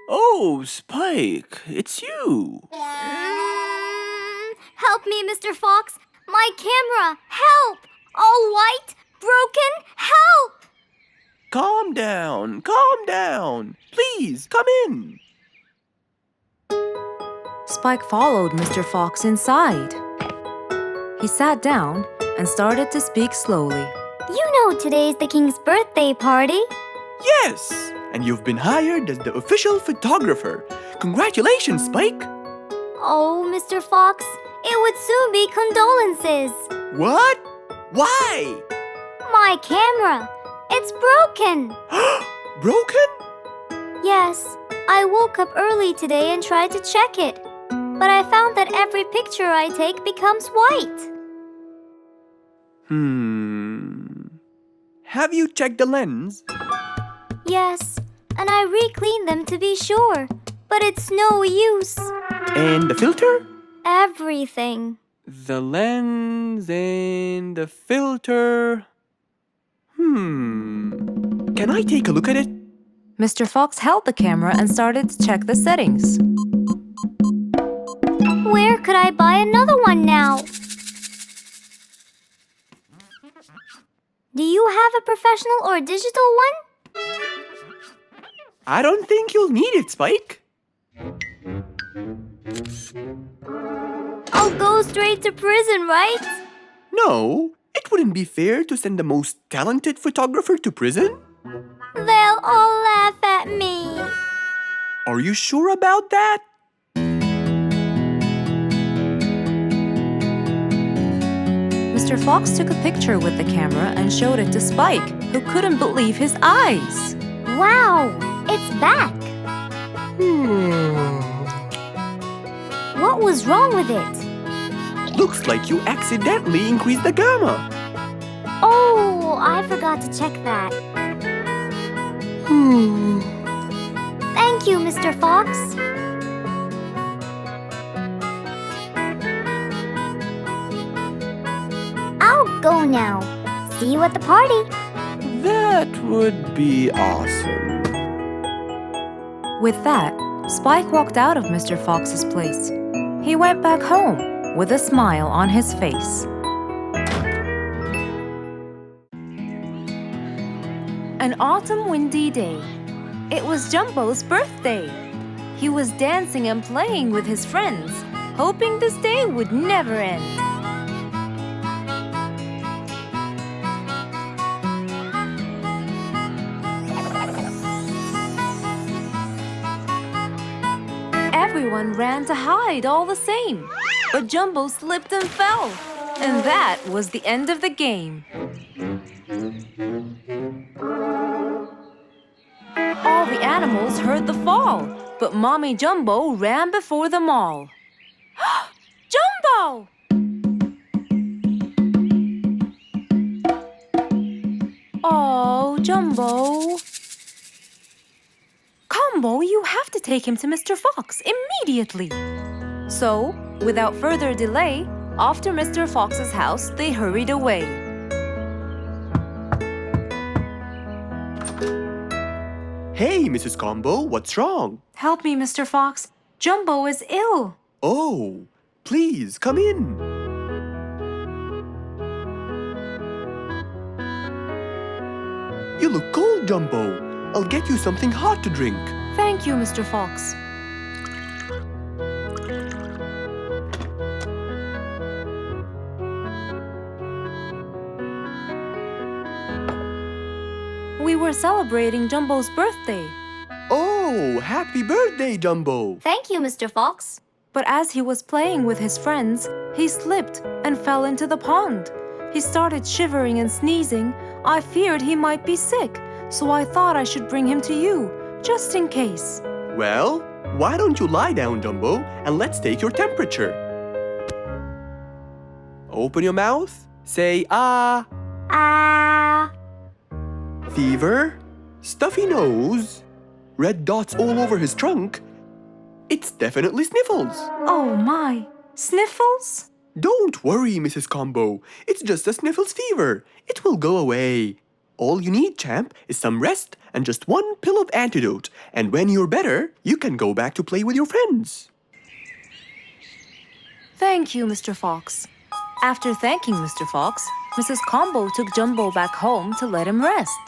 Oh, Spike, it's you. Help me, Mr. Fox. My camera. Help! All white, broken. Help! Calm down, calm down. Please, come in. Spike followed Mr. Fox inside. He sat down and started to speak slowly. You know today's the king's birthday party. Yes, and you've been hired as the official photographer. Congratulations, Spike. Oh, Mr. Fox, it would soon be condolences. What? Why? My camera. It's broken. Broken? Yes, I woke up early today and tried to check it. But I found that every picture I take becomes white. Have you checked the lens? Yes, and I re-cleaned them to be sure. But it's no use. And the filter? Everything. The lens and the filter. Can I take a look at it? Mr. Fox held the camera and started to check the settings. Where could I buy another one now? Do you have a professional or digital one? I don't think you'll need it, Spike. I'll go straight to prison, right? No, it it wouldn't be fair to send the most talented photographer to prison. They'll all laugh at me. Are you sure about that? Mr. Fox took a picture with the camera and showed it to Spike, who couldn't believe his eyes. Wow, it's back. What was wrong with it? Looks like you accidentally increased the gamma. Oh, I forgot to check that. Thank you, Mr. Fox. I'll go now. See you at the party. That would be awesome. With that, Spike walked out of Mr. Fox's place. He went back home with a smile on his face. An autumn windy day. It was Jumbo's birthday. He was dancing and playing with his friends, hoping this day would never end. Everyone ran to hide all the same, but Jumbo slipped and fell, and that was the end of the game. All the animals heard the fall, but Mommy Jumbo ran before them all. Jumbo! Oh, Jumbo. Combo, you have to take him to Mr. Fox immediately. So, without further delay, off to Mr. Fox's house they hurried away. Hey, Mrs. Combo, what's wrong? Help me, Mr. Fox. Jumbo is ill. Oh, please come in. You look cold, Jumbo. I'll get you something hot to drink. Thank you, Mr. Fox. We were celebrating Jumbo's birthday. Oh, happy birthday, Jumbo. Thank you, Mr. Fox. But as he was playing with his friends, he slipped and fell into the pond. He started shivering and sneezing. I feared he might be sick, so I thought I should bring him to you, just in case. Well, why don't you lie down, Jumbo, and let's take your temperature. Open your mouth. Say ah. Ah. Fever, stuffy nose, red dots all over his trunk. It's definitely sniffles. Oh my, sniffles? Don't worry, Mrs. Combo. It's just a sniffles fever. It will go away. All you need, champ, is some rest and just one pill of antidote. And when you're better, you can go back to play with your friends. Thank you, Mr. Fox. After thanking Mr. Fox, Mrs. Combo took Jumbo back home to let him rest.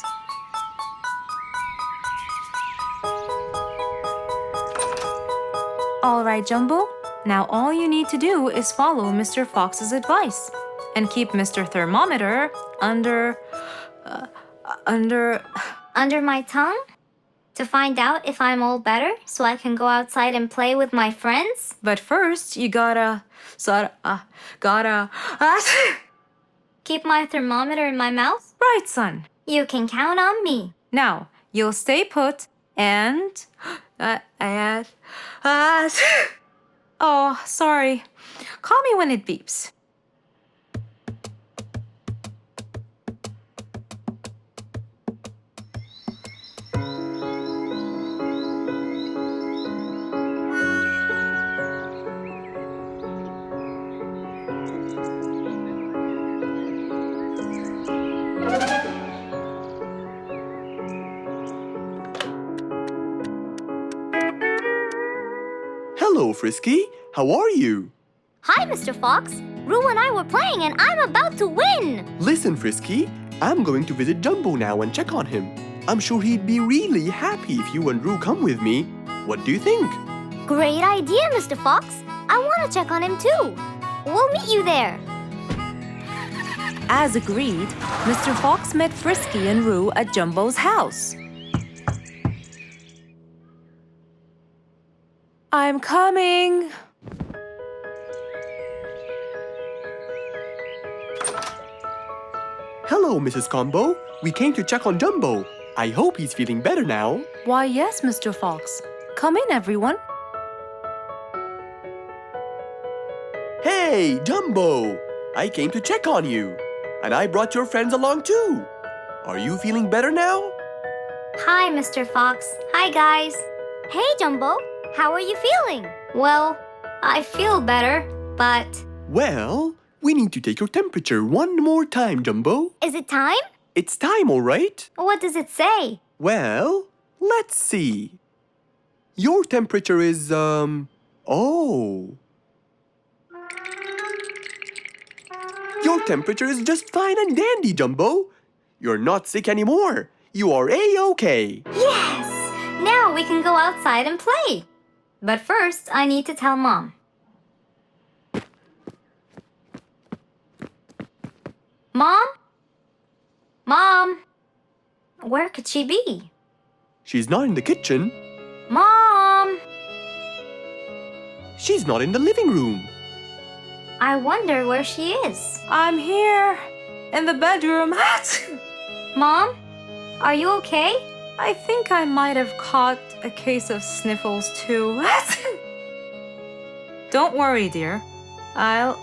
All right, Jumbo. Now all you need to do is follow Mr. Fox's advice and keep Mr. Thermometer under Under my tongue? To find out if I'm all better so I can go outside and play with my friends? But first, you gotta Keep my thermometer in my mouth? Right, son. You can count on me. Now, you'll stay put and oh, sorry. Call me when it beeps. Hello, Frisky. How are you? Hi, Mr. Fox. Roo and I were playing and I'm about to win. Listen, Frisky. I'm going to visit Jumbo now and check on him. I'm sure he'd be really happy if you and Roo come with me. What do you think? Great idea, Mr. Fox. I want to check on him too. We'll meet you there. As agreed, Mr. Fox met Frisky and Roo at Jumbo's house. I'm coming! Hello, Mrs. Combo. We came to check on Jumbo. I hope he's feeling better now. Why, yes, Mr. Fox. Come in, everyone. Hey, Jumbo! I came to check on you. And I brought your friends along too. Are you feeling better now? Hi, Mr. Fox. Hi, guys. Hey, Jumbo. How are you feeling? Well, I feel better, but... Well, we need to take your temperature one more time, Jumbo. Is it time? It's time, all right? What does it say? Well, let's see. Your temperature is, oh. Your temperature is just fine and dandy, Jumbo. You're not sick anymore. You are A-OK. Yes! Now we can go outside and play. But first, I need to tell Mom. Mom? Mom? Where could she be? She's not in the kitchen. Mom! She's not in the living room. I wonder where she is. I'm here, in the bedroom. Mom? Are you okay? I think I might have caught a case of sniffles too. Don't worry, dear. I'll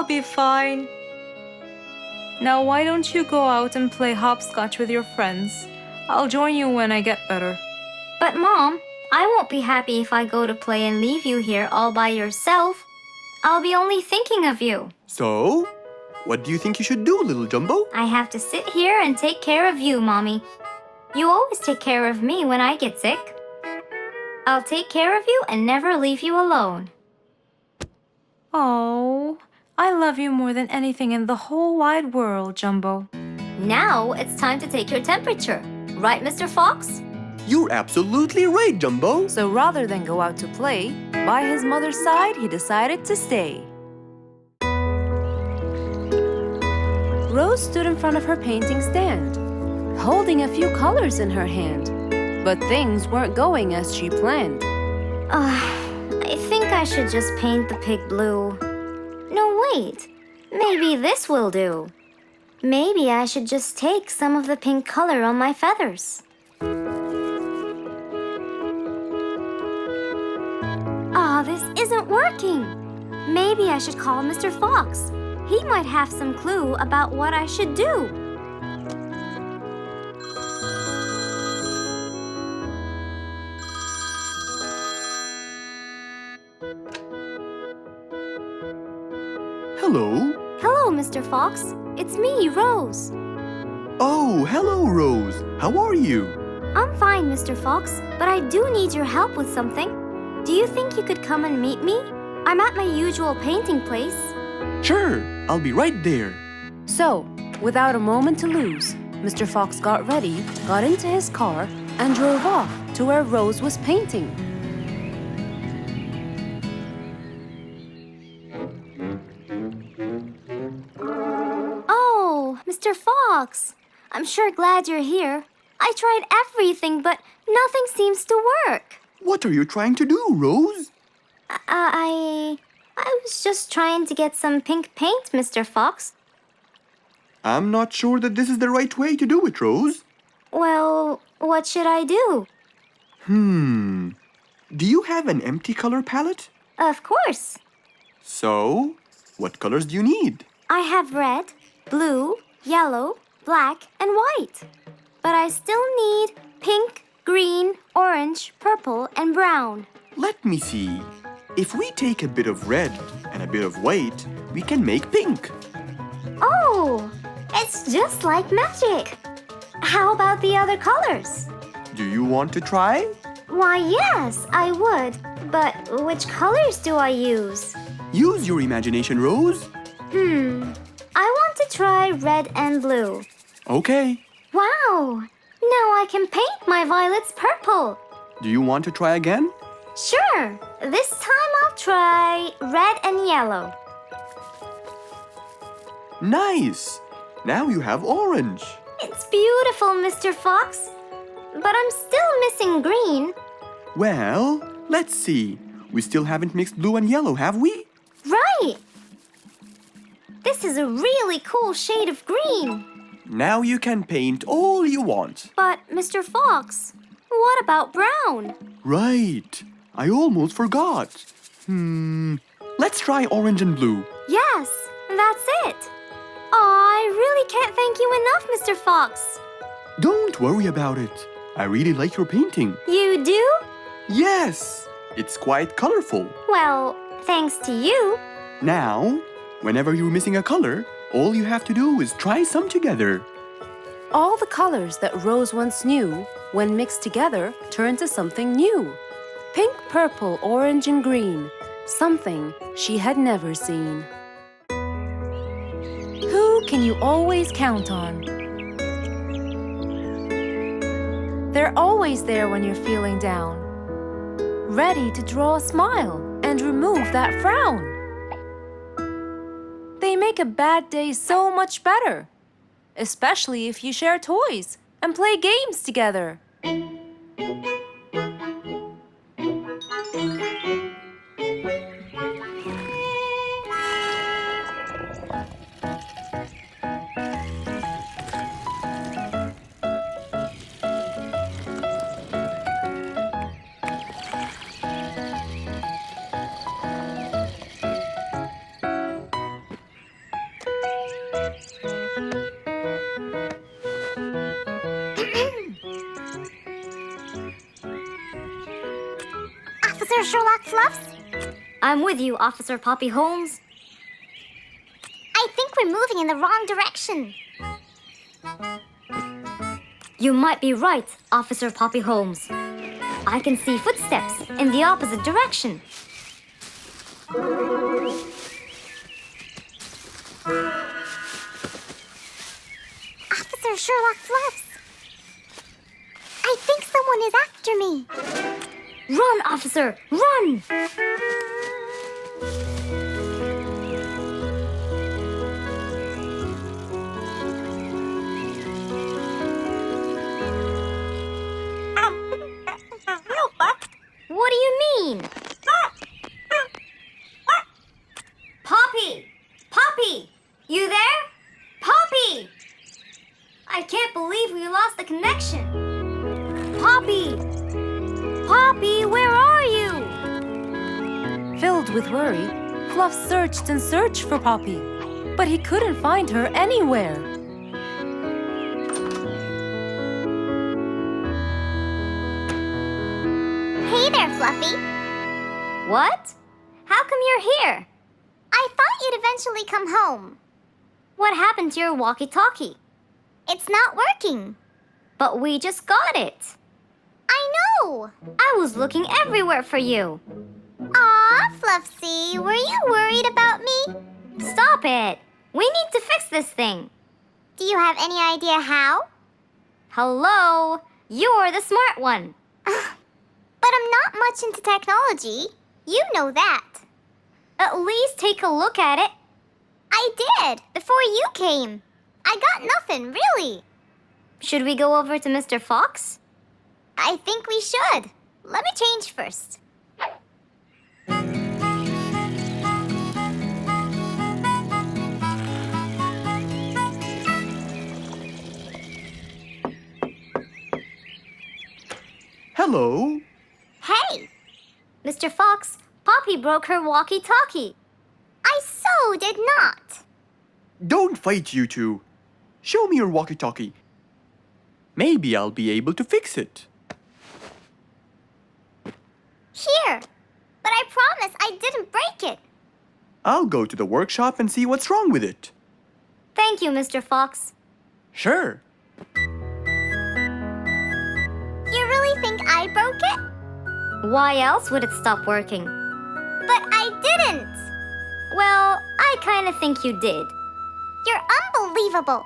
be fine. Now why don't you go out and play hopscotch with your friends? I'll join you when I get better. But Mom, I won't be happy if I go to play and leave you here all by yourself. I'll be only thinking of you. So, what do you think you should do, little Jumbo? I have to sit here and take care of you, Mommy. You always take care of me when I get sick. I'll take care of you and never leave you alone. Oh, I love you more than anything in the whole wide world, Jumbo. Now it's time to take your temperature. Right, Mr. Fox? You're absolutely right, Jumbo. So rather than go out to play, by his mother's side, he decided to stay. Rose stood in front of her painting stand, holding a few colors in her hand. But things weren't going as she planned. I think I should just paint the pig blue. No, wait. Maybe this will do. Maybe I should just take some of the pink color on my feathers. This isn't working. Maybe I should call Mr. Fox. He might have some clue about what I should do. Hello. Hello, Mr. Fox. It's me, Rose. Oh, hello, Rose. How are you? I'm fine, Mr. Fox, but I do need your help with something. Do you think you could come and meet me? I'm at my usual painting place. Sure, I'll be right there. So, without a moment to lose, Mr. Fox got ready, got into his car, and drove off to where Rose was painting. Oh, Mr. Fox. I'm sure glad you're here. I tried everything, but nothing seems to work. What are you trying to do, Rose? I was just trying to get some pink paint, Mr. Fox. I'm not sure that this is the right way to do it, Rose. Well, what should I do? Do you have an empty color palette? Of course. So, what colors do you need? I have red, blue, yellow, black, and white. But I still need pink, green, orange, purple, and brown. Let me see. If we take a bit of red and a bit of white, we can make pink. Oh, it's just like magic. How about the other colors? Do you want to try? Why, yes, I would. But which colors do I use? Use your imagination, Rose. I want to try red and blue. Okay. Wow! Now I can paint my violets purple. Do you want to try again? Sure. This time I'll try red and yellow. Nice! Now you have orange. It's beautiful, Mr. Fox. But I'm still missing green. Well, let's see. We still haven't mixed blue and yellow, have we? Right! This is a really cool shade of green. Now you can paint all you want. But, Mr. Fox, what about brown? Right. I almost forgot. Let's try orange and blue. Yes, that's it. I really can't thank you enough, Mr. Fox. Don't worry about it. I really like your painting. You do? Yes! It's quite colorful. Well, thanks to you. Now, whenever you're missing a color, all you have to do is try some together. All the colors that Rose once knew, when mixed together, turned to something new. Pink, purple, orange, and green. Something she had never seen. Who can you always count on? They're always there when you're feeling down, ready to draw a smile and remove that frown. They make a bad day so much better, especially if you share toys and play games together. Officer Sherlock Fluffs? I'm with you, Officer Poppy Holmes. I think we're moving in the wrong direction. You might be right, Officer Poppy Holmes. I can see footsteps in the opposite direction. Officer Sherlock Fluffs. I think someone is after me. Run, officer! Run! What do you mean? Poppy! Poppy! You there? Poppy! I can't believe we lost the connection. Poppy! Poppy, where are you? Filled with worry, Fluff searched and searched for Poppy, but he couldn't find her anywhere. Hey there, Fluffy. What? How come you're here? I thought you'd eventually come home. What happened to your walkie-talkie? It's not working. But we just got it. I know! I was looking everywhere for you. Aw, Fluffsy, were you worried about me? Stop it! We need to fix this thing. Do you have any idea how? Hello? You're the smart one. But I'm not much into technology. You know that. At least take a look at it. I did, before you came. I got nothing, really. Should we go over to Mr. Fox? I think we should. Let me change first. Hello. Hey! Mr. Fox, Poppy broke her walkie-talkie. I so did not. Don't fight, you two. Show me your walkie-talkie. Maybe I'll be able to fix it. Here. But I promise I didn't break it. I'll go to the workshop and see what's wrong with it. Thank you, Mr. Fox. Sure. You really think I broke it? Why else would it stop working? But I didn't. Well, I kind of think you did. You're unbelievable.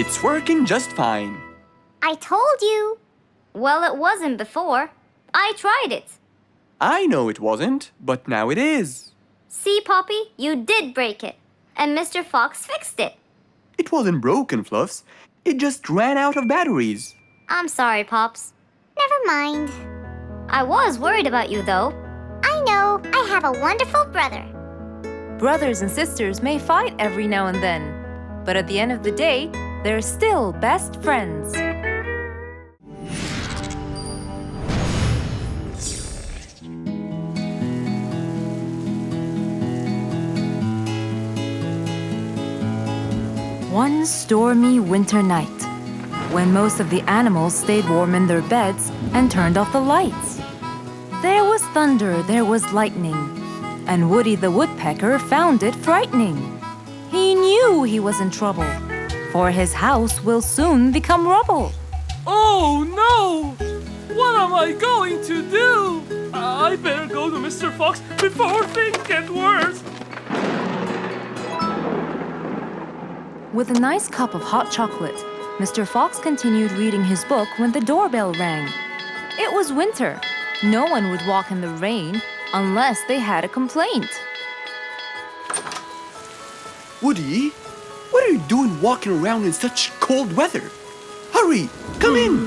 It's working just fine. I told you. Well, it wasn't before. I tried it. I know it wasn't, but now it is. See, Poppy, you did break it. And Mr. Fox fixed it. It wasn't broken, Fluffs. It just ran out of batteries. I'm sorry, Pops. Never mind. I was worried about you, though. I know. I have a wonderful brother. Brothers and sisters may fight every now and then, but at the end of the day, they're still best friends. One stormy winter night, when most of the animals stayed warm in their beds and turned off the lights. There was thunder, there was lightning, and Woody the Woodpecker found it frightening. He knew he was in trouble, for his house will soon become rubble. Oh no! What am I going to do? I better go to Mr. Fox before things get worse. With a nice cup of hot chocolate, Mr. Fox continued reading his book when the doorbell rang. It was winter. No one would walk in the rain unless they had a complaint. Woody, what are you doing walking around in such cold weather? Hurry, come in.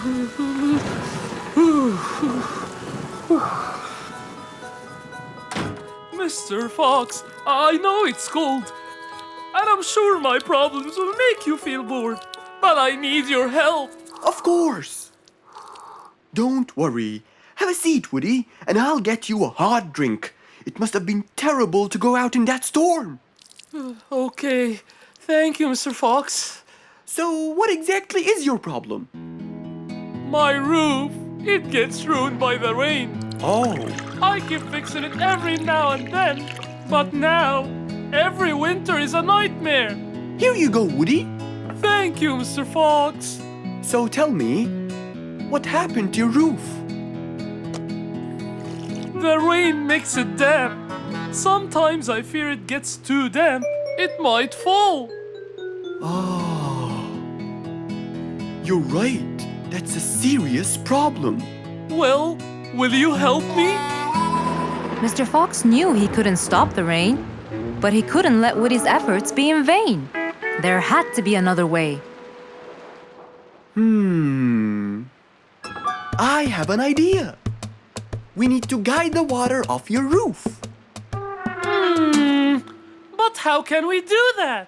Mr. Fox, I know it's cold. And I'm sure my problems will make you feel bored. But I need your help. Of course. Don't worry. Have a seat, Woody, and I'll get you a hot drink. It must have been terrible to go out in that storm. Okay. Thank you, Mr. Fox. So, what exactly is your problem? My roof, it gets ruined by the rain. Oh, I keep fixing it every now and then. But now, every winter is a nightmare. here you go, Woody. Thank you, Mr. Fox. So tell me, what happened to your roof? The rain makes it damp. Sometimes I fear it gets too damp. It might fall. Oh, you're right. That's a serious problem. Well, will you help me? Mr. Fox knew he couldn't stop the rain, but he couldn't let Woody's efforts be in vain. There had to be another way. I have an idea. We need to guide the water off your roof. But how can we do that?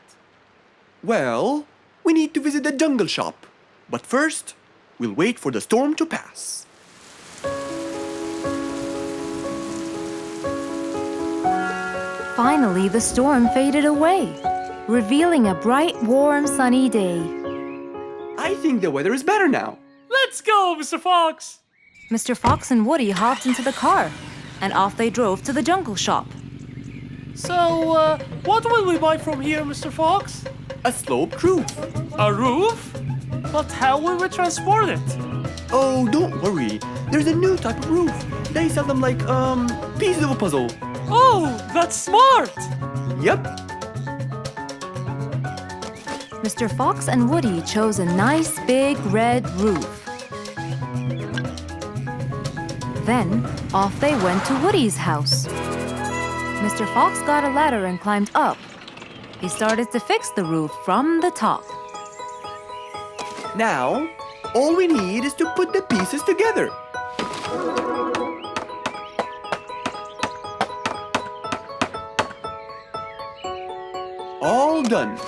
Well, we need to visit the jungle shop. But first, we'll wait for the storm to pass. Finally, the storm faded away, revealing a bright, warm, sunny day. I think the weather is better now. Let's go, Mr. Fox. Mr. Fox and Woody hopped into the car, and off they drove to the jungle shop. So, what will we buy from here, Mr. Fox? A sloped roof. A roof? But how will we transport it? Oh, don't worry. There's a new type of roof. They sell them like, pieces of a puzzle. Oh, that's smart! Yep. Mr. Fox and Woody chose a nice big red roof. Then, off they went to Woody's house. Mr. Fox got a ladder and climbed up. He started to fix the roof from the top. Now, all we need is to put the pieces together. All done.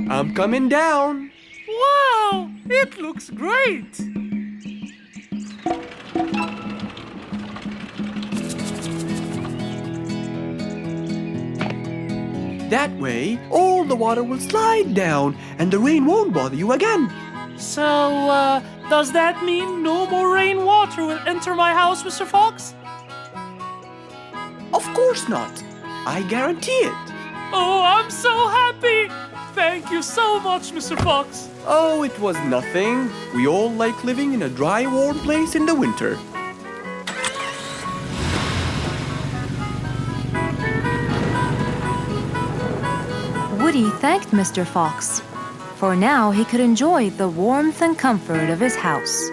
I'm coming down. Wow, it looks great! That way, all the water will slide down and the rain won't bother you again. So, does that mean no more rainwater will enter my house, Mr. Fox? Of course not. I guarantee it. Oh, I'm so happy! Thank you so much, Mr. Fox. Oh, it was nothing. We all like living in a dry, warm place in the winter. Woody thanked Mr. Fox, for now he could enjoy the warmth and comfort of his house.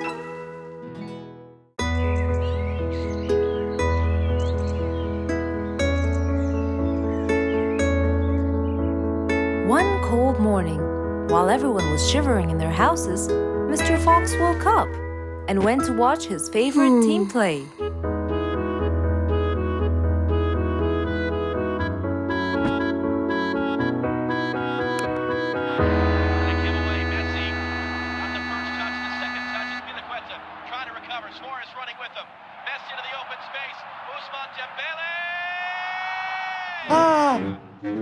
One cold morning, while everyone was shivering in their houses, Mr. Fox woke up and went to watch his favorite team play.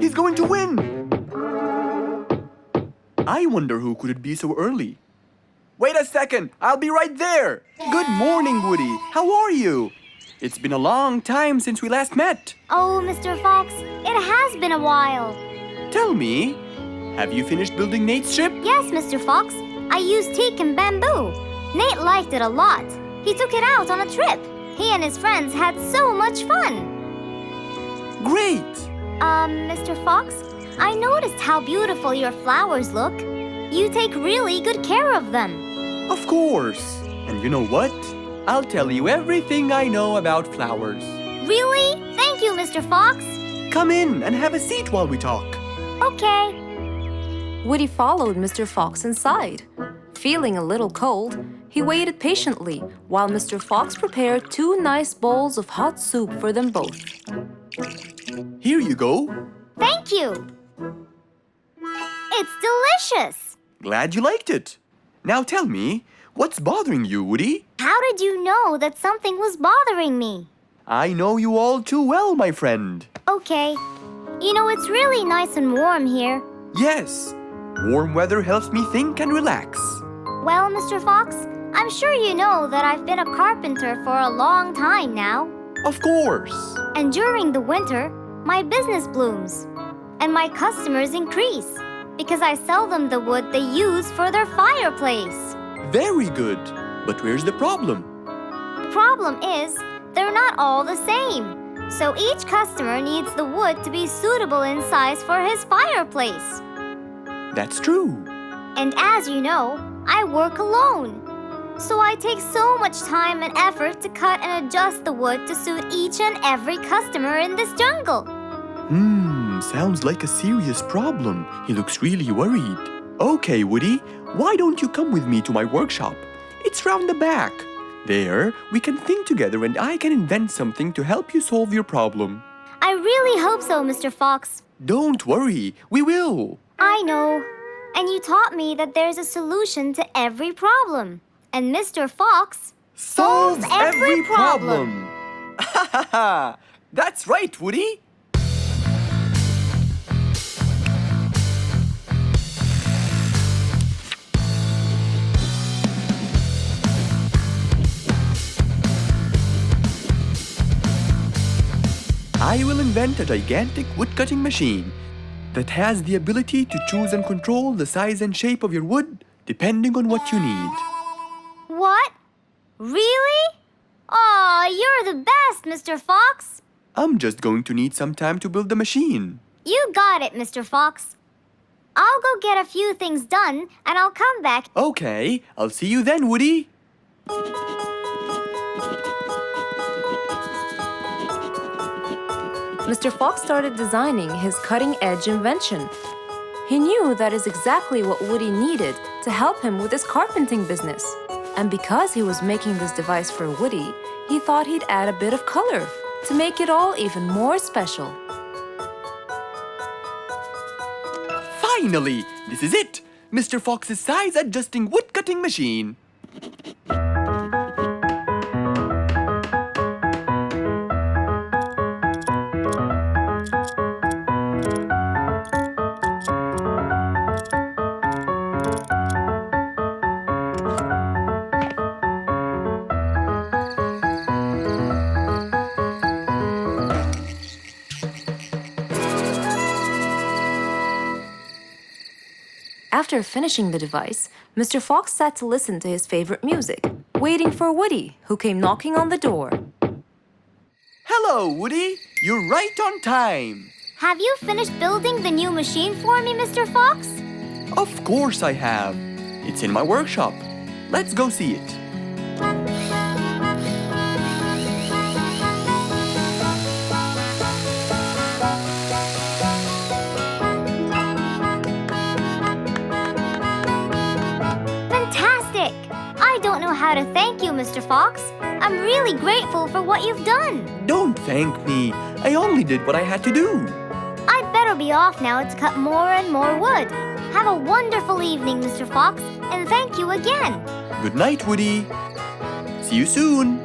He's going to win! I wonder who could it be so early? Wait a second! I'll be right there! Good morning, Woody! How are you? It's been a long time since we last met. Oh, Mr. Fox, it has been a while. Tell me, have you finished building Nate's ship? Yes, Mr. Fox. I used teak and bamboo. Nate liked it a lot. He took it out on a trip. He and his friends had so much fun. Great! Mr. Fox, I noticed how beautiful your flowers look. You take really good care of them. Of course. And you know what? I'll tell you everything I know about flowers. Really? Thank you, Mr. Fox. Come in and have a seat while we talk. Okay. Woody followed Mr. Fox inside. Feeling a little cold, he waited patiently while Mr. Fox prepared 2 nice bowls of hot soup for them both. Here you go. Thank you. It's delicious. Glad you liked it. Now tell me, what's bothering you, Woody? How did you know that something was bothering me? I know you all too well, my friend. Okay. You know, it's really nice and warm here. Yes, warm weather helps me think and relax. Well, Mr. Fox, I'm sure you know that I've been a carpenter for a long time now. Of course. And during the winter, my business blooms. And my customers increase because I sell them the wood they use for their fireplace. Very good. But where's the problem? The problem is, they're not all the same. So each customer needs the wood to be suitable in size for his fireplace. That's true. And as you know, I work alone. So I take so much time and effort to cut and adjust the wood to suit each and every customer in this jungle. Sounds like a serious problem. He looks really worried. Okay, Woody, why don't you come with me to my workshop? It's round the back. There, we can think together and I can invent something to help you solve your problem. I really hope so, Mr. Fox. Don't worry, we will. I know. And you taught me that there's a solution to every problem. And Mr. Fox solves every problem. Ha ha ha! That's right, Woody. I will invent a gigantic wood-cutting machine that has the ability to choose and control the size and shape of your wood depending on what you need. What? Really? Aw, you're the best, Mr. Fox. I'm just going to need some time to build the machine. You got it, Mr. Fox. I'll go get a few things done and I'll come back. Okay, I'll see you then, Woody. Mr. Fox started designing his cutting-edge invention. He knew that is exactly what Woody needed to help him with his carpenting business. And because he was making this device for Woody, he thought he'd add a bit of color to make it all even more special. Finally, this is it! Mr. Fox's size-adjusting wood-cutting machine. After finishing the device, Mr. Fox sat to listen to his favorite music, waiting for Woody, who came knocking on the door. Hello, Woody. You're right on time. Have you finished building the new machine for me, Mr. Fox? Of course I have. It's in my workshop. Let's go see it. Fantastic! I don't know how to thank you, Mr. Fox. I'm really grateful for what you've done. Don't thank me. I only did what I had to do. I'd better be off now to cut more and more wood. Have a wonderful evening, Mr. Fox, and thank you again. Good night, Woody. See you soon.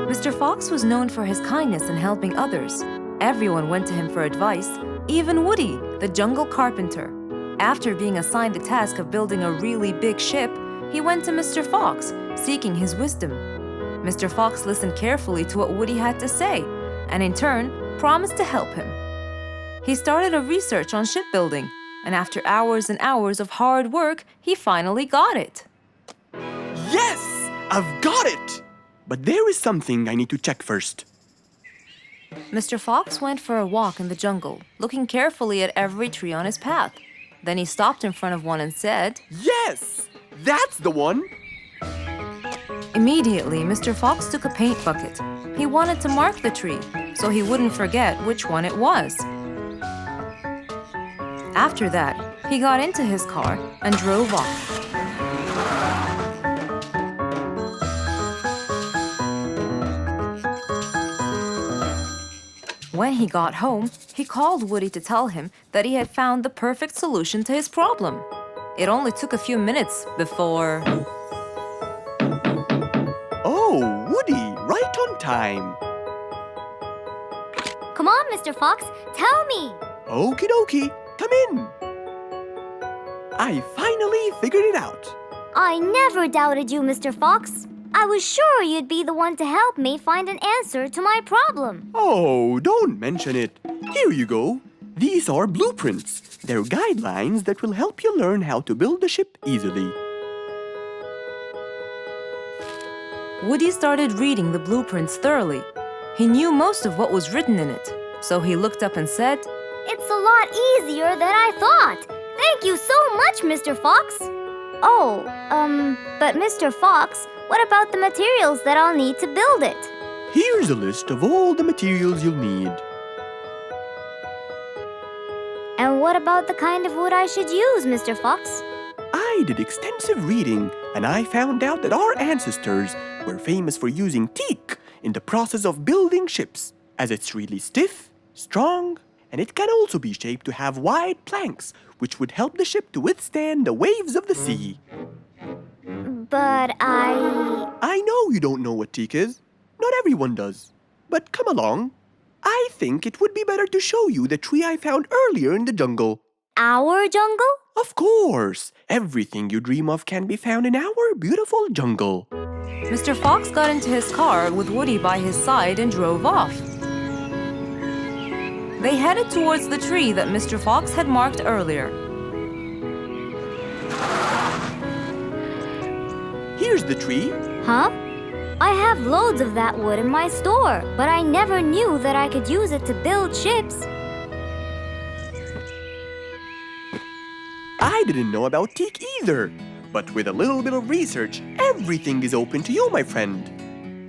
Mr. Fox was known for his kindness in helping others. Everyone went to him for advice, even Woody, the jungle carpenter. After being assigned the task of building a really big ship, he went to Mr. Fox, seeking his wisdom. Mr. Fox listened carefully to what Woody had to say, and in turn, promised to help him. He started a research on shipbuilding, and after hours and hours of hard work, he finally got it. Yes! I've got it! But there is something I need to check first. Mr. Fox went for a walk in the jungle, looking carefully at every tree on his path. Then he stopped in front of one and said, Yes! That's the one! Immediately, Mr. Fox took a paint bucket. He wanted to mark the tree, so he wouldn't forget which one it was. After that, he got into his car and drove off. When he got home, he called Woody to tell him that he had found the perfect solution to his problem. It only took a few minutes before... Oh, Woody, right on time. Come on, Mr. Fox, tell me. Okie dokie, come in. I finally figured it out. I never doubted you, Mr. Fox. I was sure you'd be the one to help me find an answer to my problem. Oh, don't mention it. Here you go. These are blueprints. They're guidelines that will help you learn how to build a ship easily. Woody started reading the blueprints thoroughly. He knew most of what was written in it, so he looked up and said, It's a lot easier than I thought. Thank you so much, Mr. Fox. Oh, but Mr. Fox, what about the materials that I'll need to build it? Here's a list of all the materials you'll need. And what about the kind of wood I should use, Mr. Fox? I did extensive reading, and I found out that our ancestors were famous for using teak in the process of building ships, as it's really stiff, strong, and it can also be shaped to have wide planks, which would help the ship to withstand the waves of the sea. But I know you don't know what teak is. Not everyone does. But come along. I think it would be better to show you the tree I found earlier in the jungle. Our jungle? Of course! Everything you dream of can be found in our beautiful jungle. Mr. Fox got into his car with Woody by his side and drove off. They headed towards the tree that Mr. Fox had marked earlier. Here's the tree. Huh? I have loads of that wood in my store, but I never knew that I could use it to build ships. I didn't know about teak either. But with a little bit of research, everything is open to you, my friend.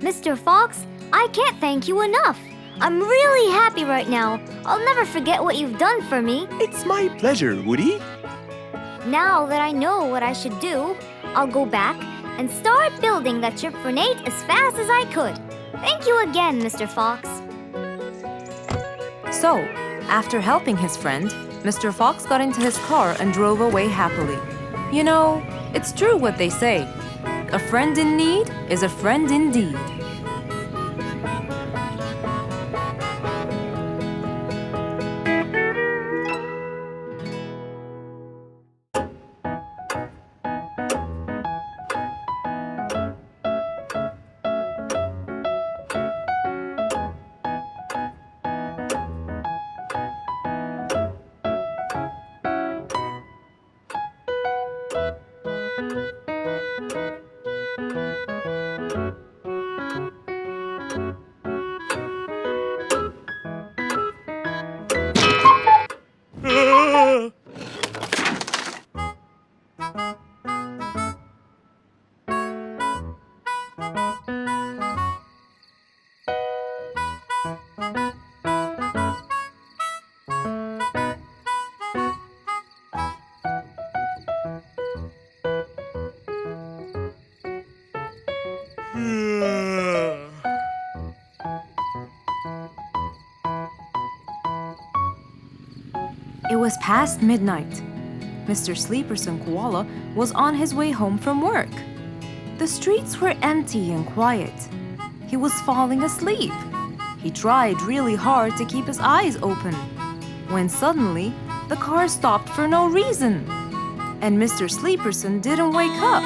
Mr. Fox, I can't thank you enough. I'm really happy right now. I'll never forget what you've done for me. It's my pleasure, Woody. Now that I know what I should do, I'll go back and start building that ship for Nate as fast as I could. Thank you again, Mr. Fox. So, after helping his friend, Mr. Fox got into his car and drove away happily. You know, it's true what they say. A friend in need is a friend indeed. It was past midnight. Mr. Sleeperson Koala was on his way home from work. The streets were empty and quiet. He was falling asleep. He tried really hard to keep his eyes open, when suddenly the car stopped for no reason. And Mr. Sleeperson didn't wake up,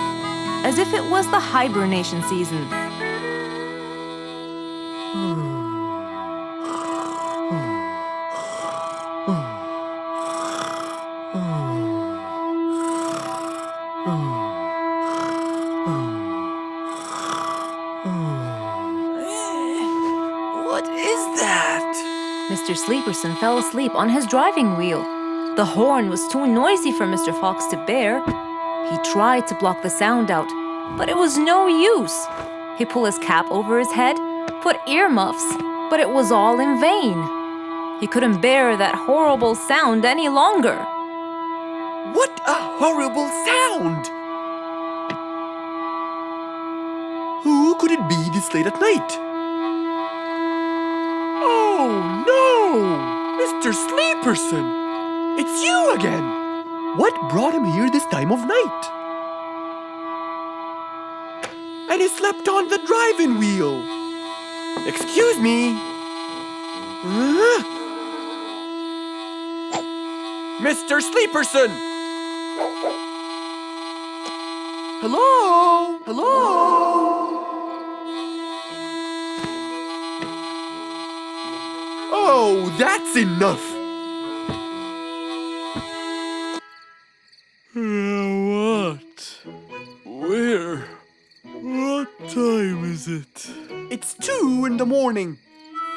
as if it was the hibernation season. What is that? Mr. Sleeperson fell asleep on his driving wheel. The horn was too noisy for Mr. Fox to bear. He tried to block the sound out, but it was no use. He pulled his cap over his head, put earmuffs, but it was all in vain. He couldn't bear that horrible sound any longer. What a horrible sound! Who could it be this late at night? Oh no! Mr. Sleeperson! It's you again! What brought him here this time of night? And he slept on the driving wheel. Excuse me. Mr. Sleeperson! Hello? Hello? Oh, that's enough! What? Where? What time is it? It's 2 in the morning.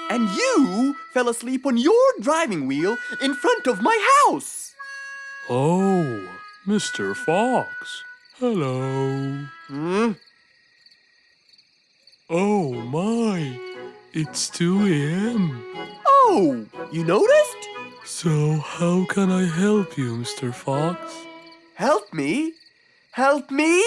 And you fell asleep on your driving wheel in front of my house. Oh, Mr. Fox. Hello. Oh my, it's 2 a.m. Oh, you noticed? So how can I help you, Mr. Fox? Help me? Help me?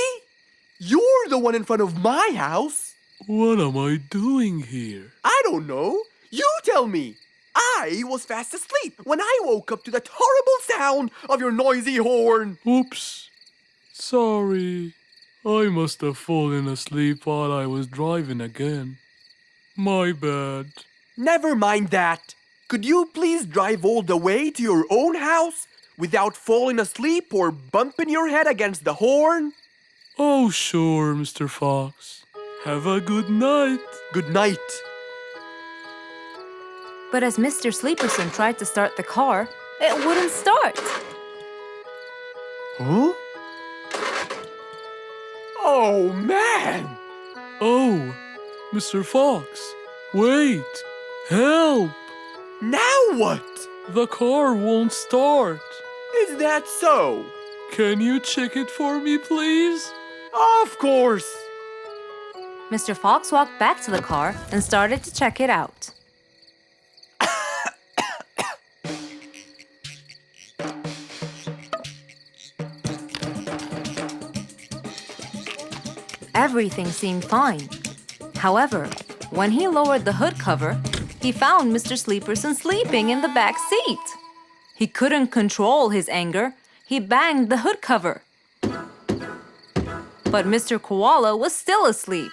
You're the one in front of my house. What am I doing here? I don't know. You tell me. I was fast asleep when I woke up to that horrible sound of your noisy horn. Oops. Sorry. I must have fallen asleep while I was driving again. My bad. Never mind that. Could you please drive all the way to your own house without falling asleep or bumping your head against the horn? Oh, sure, Mr. Fox. Have a good night. Good night. But as Mr. Sleeperson tried to start the car, it wouldn't start. Huh? Oh, man! Oh, Mr. Fox, wait! Help! Now what? The car won't start. Is that so? Can you check it for me, please? Of course! Mr. Fox walked back to the car and started to check it out. Everything seemed fine. However, when he lowered the hood cover, he found Mr. Sleeperson sleeping in the back seat. He couldn't control his anger. He banged the hood cover. But Mr. Koala was still asleep.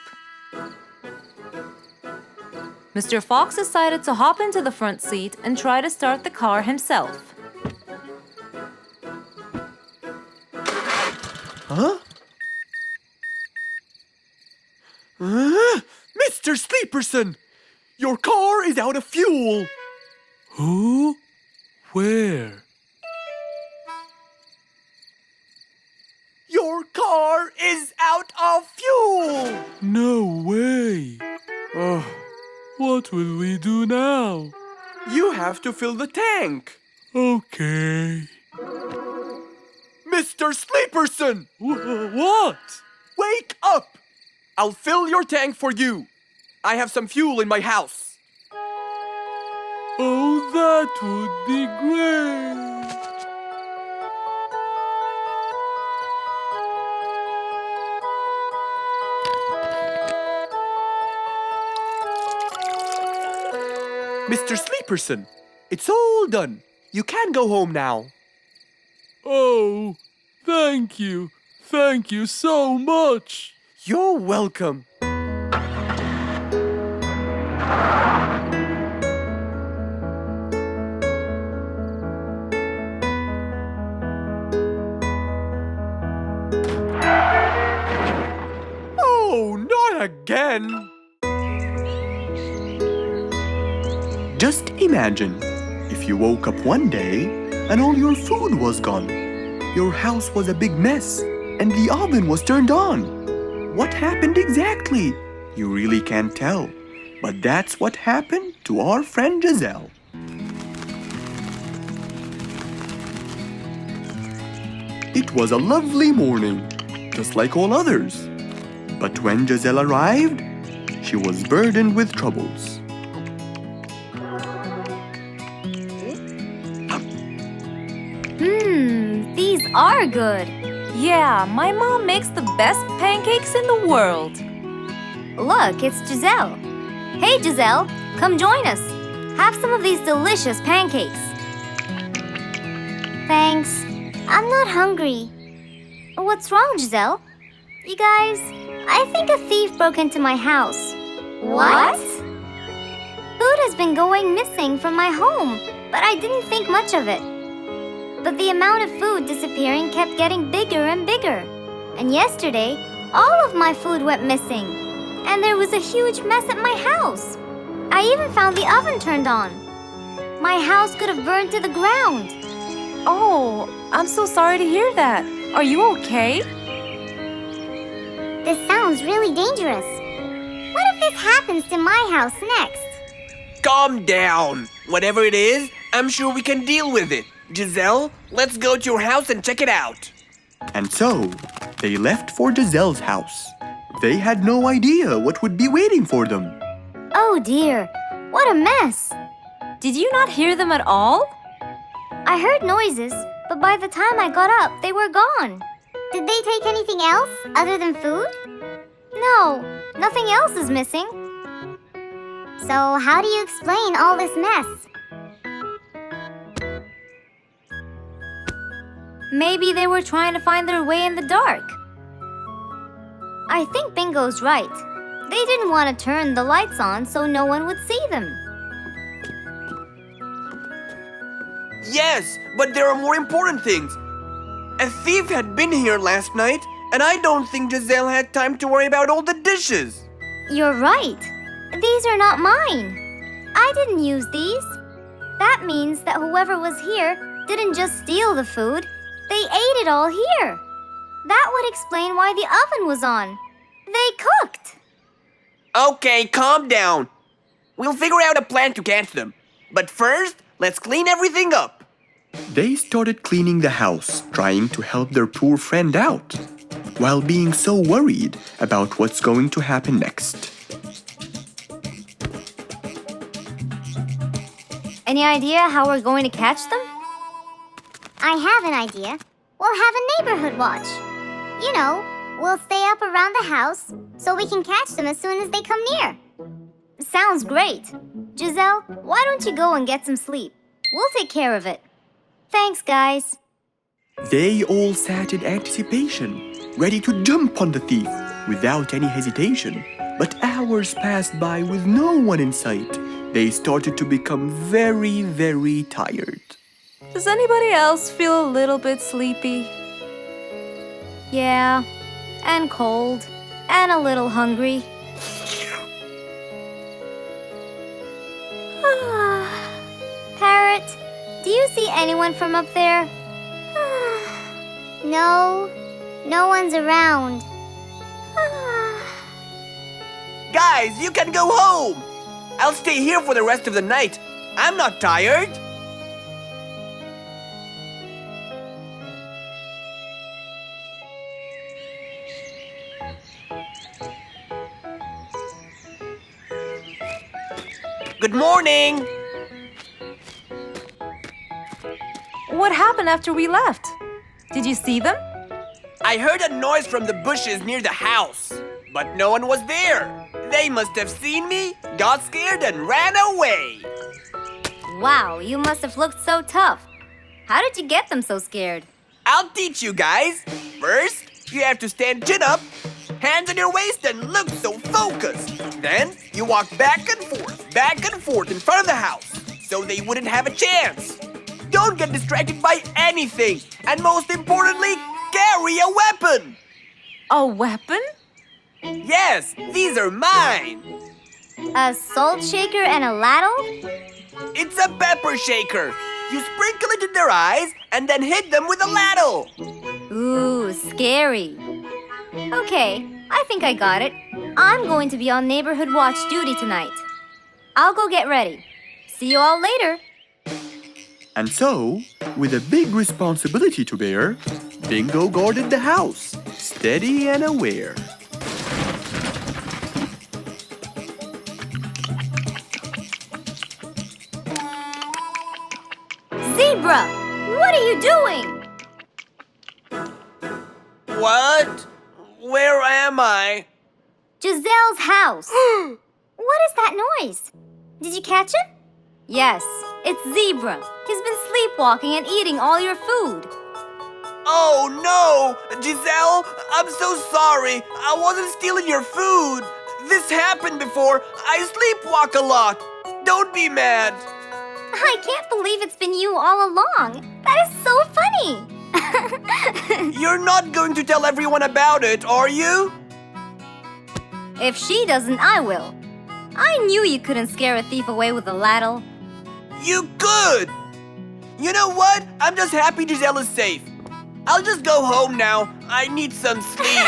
Mr. Fox decided to hop into the front seat and try to start the car himself. Huh? Mr. Sleeperson! Your car is out of fuel! Who? Where? Your car is out of fuel! No way! Oh, What will we do now? you have to fill the tank! Okay. Mr. Sleeperson! What? Wake up! I'll fill your tank for you. I have some fuel in my house. Oh, that would be great. Mr. Sleeperson, it's all done. You can go home now. Oh, thank you. Thank you so much. You're welcome. Oh, not again. Just imagine if you woke up one day and all your food was gone. Your house was a big mess and the oven was turned on. What happened exactly? You really can't tell. But that's what happened to our friend Giselle. It was a lovely morning, just like all others. But when Giselle arrived, she was burdened with troubles. These are good. Yeah, my mom makes the best pancakes in the world. Look, it's Giselle. Hey, Giselle, come join us. Have some of these delicious pancakes. Thanks. I'm not hungry. What's wrong, Giselle? You guys, I think a thief broke into my house. What? Food has been going missing from my home, but I didn't think much of it. But the amount of food disappearing kept getting bigger and bigger. And yesterday, all of my food went missing. And there was a huge mess at my house. I even found the oven turned on. My house could have burned to the ground. Oh, I'm so sorry to hear that. Are you okay? This sounds really dangerous. What if this happens to my house next? Calm down. Whatever it is, I'm sure we can deal with it. Giselle, let's go to your house and check it out. And so, they left for Giselle's house. They had no idea what would be waiting for them. Oh dear, what a mess. Did you not hear them at all? I heard noises, but by the time I got up, they were gone. Did they take anything else other than food? No, nothing else is missing. So how do you explain all this mess? Maybe they were trying to find their way in the dark. I think Bingo's right. They didn't want to turn the lights on so no one would see them. Yes, but there are more important things. A thief had been here last night, and I don't think Giselle had time to worry about all the dishes. You're right. These are not mine. I didn't use these. That means that whoever was here didn't just steal the food. They ate it all here. That would explain why the oven was on. They cooked. Okay, calm down. We'll figure out a plan to catch them. But first, let's clean everything up. They started cleaning the house, trying to help their poor friend out, while being so worried about what's going to happen next. Any idea how we're going to catch them? I have an idea. We'll have a neighborhood watch. You know, we'll stay up around the house so we can catch them as soon as they come near. Sounds great. Giselle, why don't you go and get some sleep? We'll take care of it. Thanks, guys. They all sat in anticipation, ready to jump on the thief without any hesitation. But hours passed by with no one in sight. They started to become very, very tired. Does anybody else feel a little bit sleepy? Yeah, and cold, and a little hungry. Parrot, do you see anyone from up there? No, no one's around. Guys, you can go home. I'll stay here for the rest of the night. I'm not tired. Good morning. What happened after we left? Did you see them? I heard a noise from the bushes near the house, but no one was there. They must have seen me, got scared, and ran away. Wow, you must have looked so tough. How did you get them so scared? I'll teach you guys. First, you have to stand chin up, hands on your waist, and look so focused. Then, you walk back and forth in front of the house, so they wouldn't have a chance. Don't get distracted by anything, and most importantly, carry a weapon. A weapon? Yes, these are mine. A salt shaker and a ladle? It's a pepper shaker. You sprinkle it in their eyes and then hit them with a ladle. Ooh, scary. Okay, I think I got it. I'm going to be on neighborhood watch duty tonight. I'll go get ready. See you all later. And so, with a big responsibility to bear, Bingo guarded the house, steady and aware. Zebra, what are you doing? What? Where am I? Giselle's house. What is that noise? Did you catch it? Yes, it's Zebra. He's been sleepwalking and eating all your food. Oh no! Giselle, I'm so sorry. I wasn't stealing your food. This happened before. I sleepwalk a lot. Don't be mad. I can't believe it's been you all along. That is so funny. You're not going to tell everyone about it, are you? If she doesn't, I will. I knew you couldn't scare a thief away with a ladle. You could! You know what? I'm just happy Giselle is safe. I'll just go home now. I need some sleep.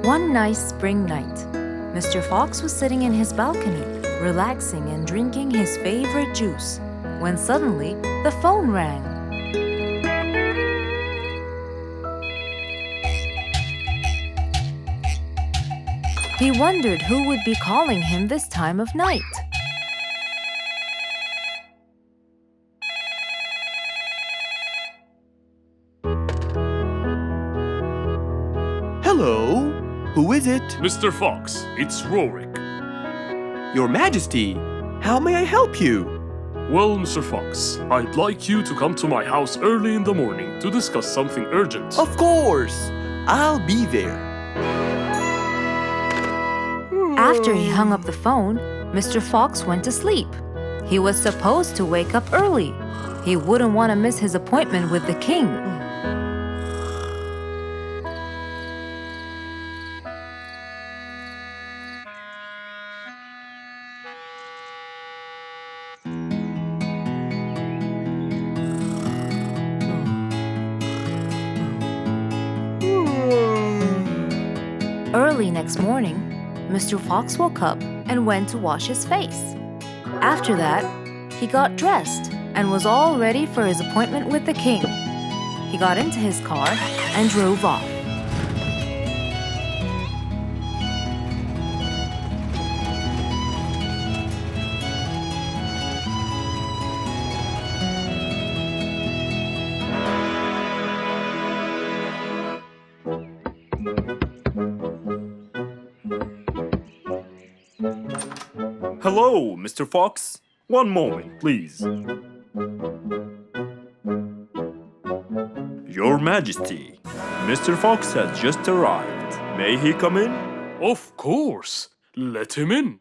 One nice spring night, Mr. Fox was sitting in his balcony, relaxing and drinking his favorite juice, when suddenly the phone rang. He wondered who would be calling him this time of night. Hello, who is it? Mr. Fox, it's Rorik. Your Majesty, how may I help you? Well, Mr. Fox, I'd like you to come to my house early in the morning to discuss something urgent. Of course, I'll be there. After he hung up the phone, Mr. Fox went to sleep. He was supposed to wake up early. He wouldn't want to miss his appointment with the king. Early next morning, Mr. Fox woke up and went to wash his face. After that, he got dressed and was all ready for his appointment with the king. He got into his car and drove off. Hello, Mr. Fox. One moment, please. Your Majesty, Mr. Fox has just arrived. May he come in? Of course. Let him in.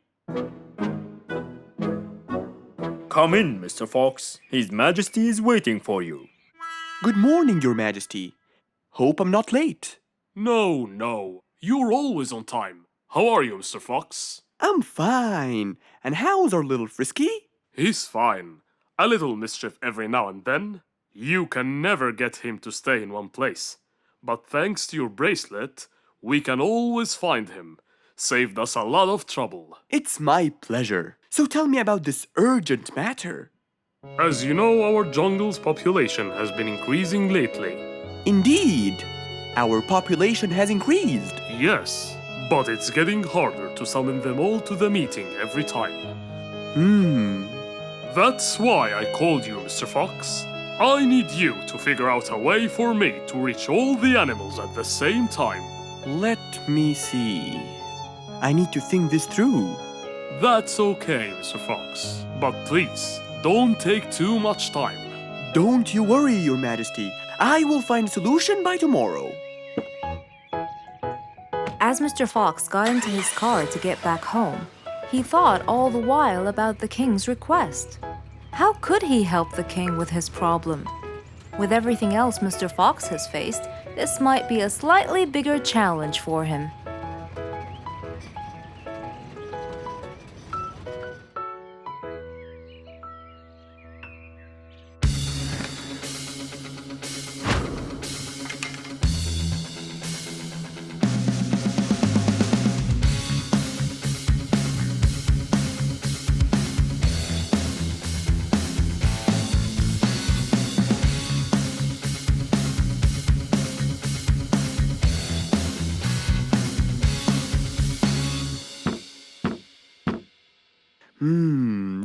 Come in, Mr. Fox. His Majesty is waiting for you. Good morning, Your Majesty. Hope I'm not late. No. You're always on time. How are you, Mr. Fox? I'm fine. And how's our little Frisky? He's fine. A little mischief every now and then. You can never get him to stay in one place. But thanks to your bracelet, we can always find him. Saved us a lot of trouble. It's my pleasure. So tell me about this urgent matter. As you know, our jungle's population has been increasing lately. Indeed, our population has increased. Yes, but it's getting harder to summon them all to the meeting every time. That's why I called you, Mr. Fox. I need you to figure out a way for me to reach all the animals at the same time. Let me see. I need to think this through. That's okay, Mr. Fox. But please, don't take too much time. Don't you worry, Your Majesty. I will find a solution by tomorrow. As Mr. Fox got into his car to get back home, he thought all the while about the king's request. How could he help the king with his problem? With everything else Mr. Fox has faced, this might be a slightly bigger challenge for him.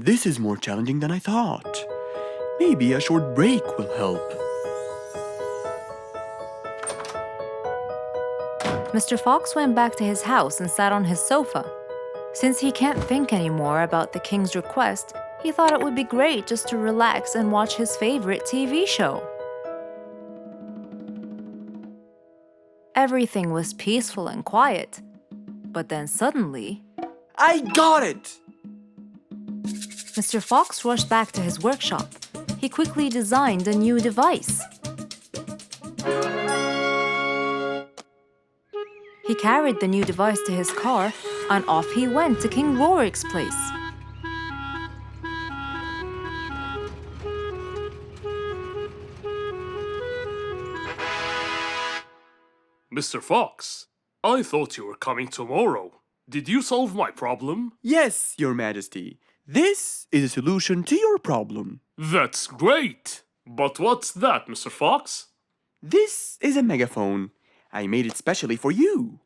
This is more challenging than I thought. Maybe a short break will help. Mr. Fox went back to his house and sat on his sofa. Since he can't think anymore about the king's request, he thought it would be great just to relax and watch his favorite TV show. Everything was peaceful and quiet. But then suddenly, I got it! Mr. Fox rushed back to his workshop. He quickly designed a new device. He carried the new device to his car, and off he went to King Rorik's place. Mr. Fox, I thought you were coming tomorrow. Did you solve my problem? Yes, Your Majesty. This is a solution to your problem. That's great! But what's that, Mr. Fox? This is a megaphone. I made it specially for you.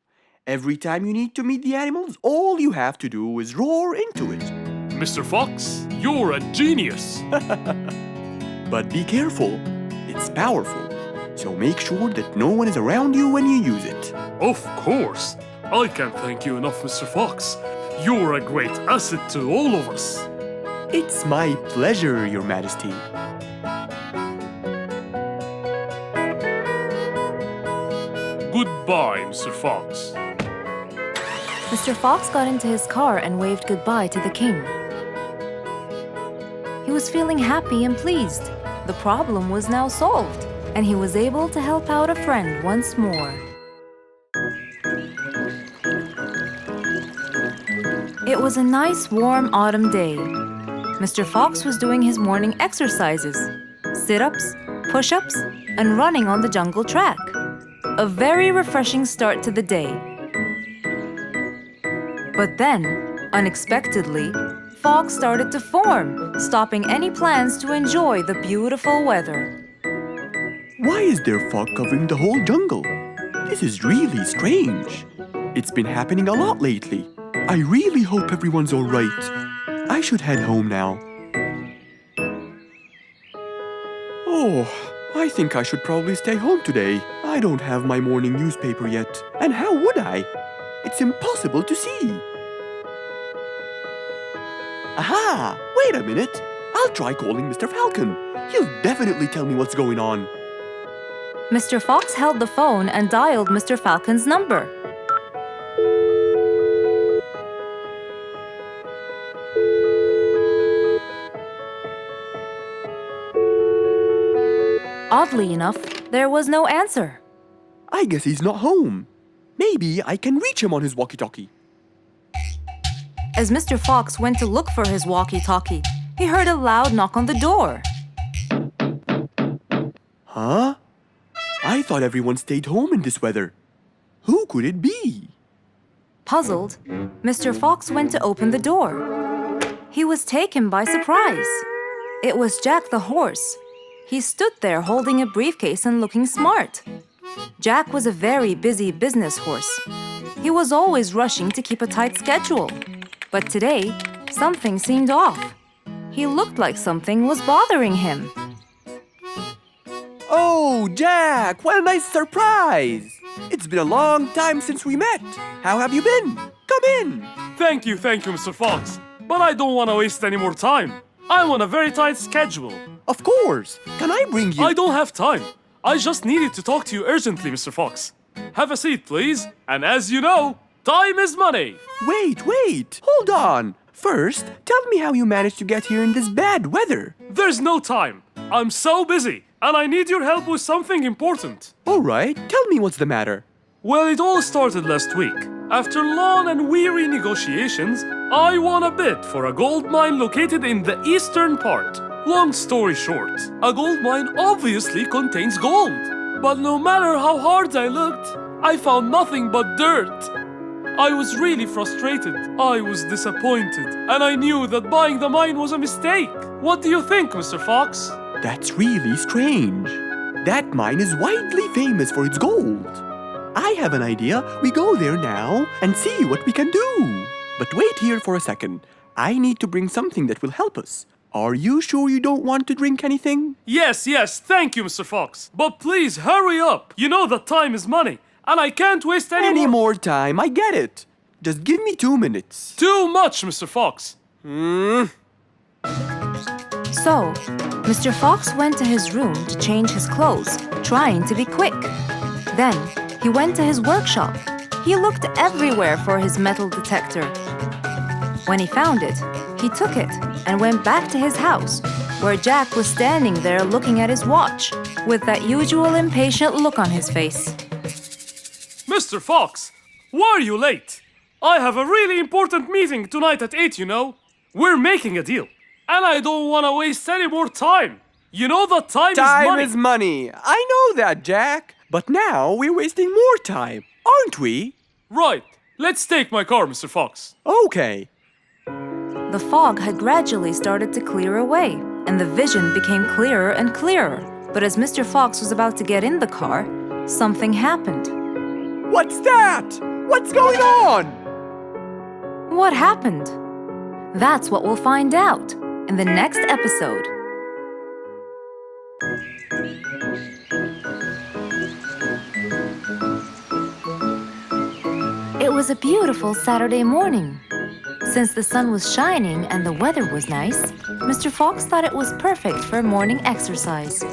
Every time you need to meet the animals, all you have to do is roar into it. Mr. Fox, you're a genius! But be careful. It's powerful. So make sure that no one is around you when you use it. Of course! I can't thank you enough, Mr. Fox. You're a great asset to all of us. It's my pleasure, Your Majesty. Goodbye, Mr. Fox. Mr. Fox got into his car and waved goodbye to the king. He was feeling happy and pleased. The problem was now solved, and he was able to help out a friend once more. It was a nice, warm autumn day. Mr. Fox was doing his morning exercises, sit-ups, push-ups, and running on the jungle track. A very refreshing start to the day. But then, unexpectedly, fog started to form, stopping any plans to enjoy the beautiful weather. Why is there fog covering the whole jungle? This is really strange. It's been happening a lot lately. I really hope everyone's all right. I should head home now. Oh, I think I should probably stay home today. I don't have my morning newspaper yet. And how would I? It's impossible to see. Aha! Wait a minute. I'll try calling Mr. Falcon. He'll definitely tell me what's going on. Mr. Fox held the phone and dialed Mr. Falcon's number. Oddly enough, there was no answer. I guess he's not home. Maybe I can reach him on his walkie-talkie. As Mr. Fox went to look for his walkie-talkie, he heard a loud knock on the door. Huh? I thought everyone stayed home in this weather. Who could it be? Puzzled, Mr. Fox went to open the door. He was taken by surprise. It was Jack the horse. He stood there holding a briefcase and looking smart. Jack was a very busy business horse. He was always rushing to keep a tight schedule. But today, something seemed off. He looked like something was bothering him. Oh, Jack, what a nice surprise! It's been a long time since we met. How have you been? Come in. Thank you, Mr. Fox. But I don't want to waste any more time. I'm on a very tight schedule. Of course. Can I bring you... I don't have time. I just needed to talk to you urgently, Mr. Fox. Have a seat, please. And as you know, time is money. Wait. Hold on. First, tell me how you managed to get here in this bad weather. There's no time. I'm so busy, and I need your help with something important. All right, tell me what's the matter. Well, it all started last week. After long and weary negotiations, I won a bid for a gold mine located in the eastern part. Long story short, a gold mine obviously contains gold. But no matter how hard I looked, I found nothing but dirt. I was really frustrated. I was disappointed, and I knew that buying the mine was a mistake. What do you think, Mr. Fox? That's really strange. That mine is widely famous for its gold. I have an idea. We go there now and see what we can do. But wait here for a second. I need to bring something that will help us. Are you sure you don't want to drink anything? Yes, thank you, Mr. Fox. But please, hurry up. You know that time is money, and I can't waste any more time. I get it. Just give me 2 minutes. Too much, Mr. Fox. So, Mr. Fox went to his room to change his clothes, trying to be quick. Then, he went to his workshop. He looked everywhere for his metal detector. When he found it, he took it and went back to his house, where Jack was standing there looking at his watch, with that usual impatient look on his face. Mr. Fox, why are you late? I have a really important meeting tonight at 8, you know. We're making a deal, and I don't want to waste any more time. You know that time is money. Time is money. I know that, Jack. But now we're wasting more time, aren't we? Right. Let's take my car, Mr. Fox. Okay. The fog had gradually started to clear away, and the vision became clearer and clearer. But as Mr. Fox was about to get in the car, something happened. What's that? What's going on? What happened? That's what we'll find out in the next episode. It was a beautiful Saturday morning. Since the sun was shining and the weather was nice, Mr. Fox thought it was perfect for morning exercise.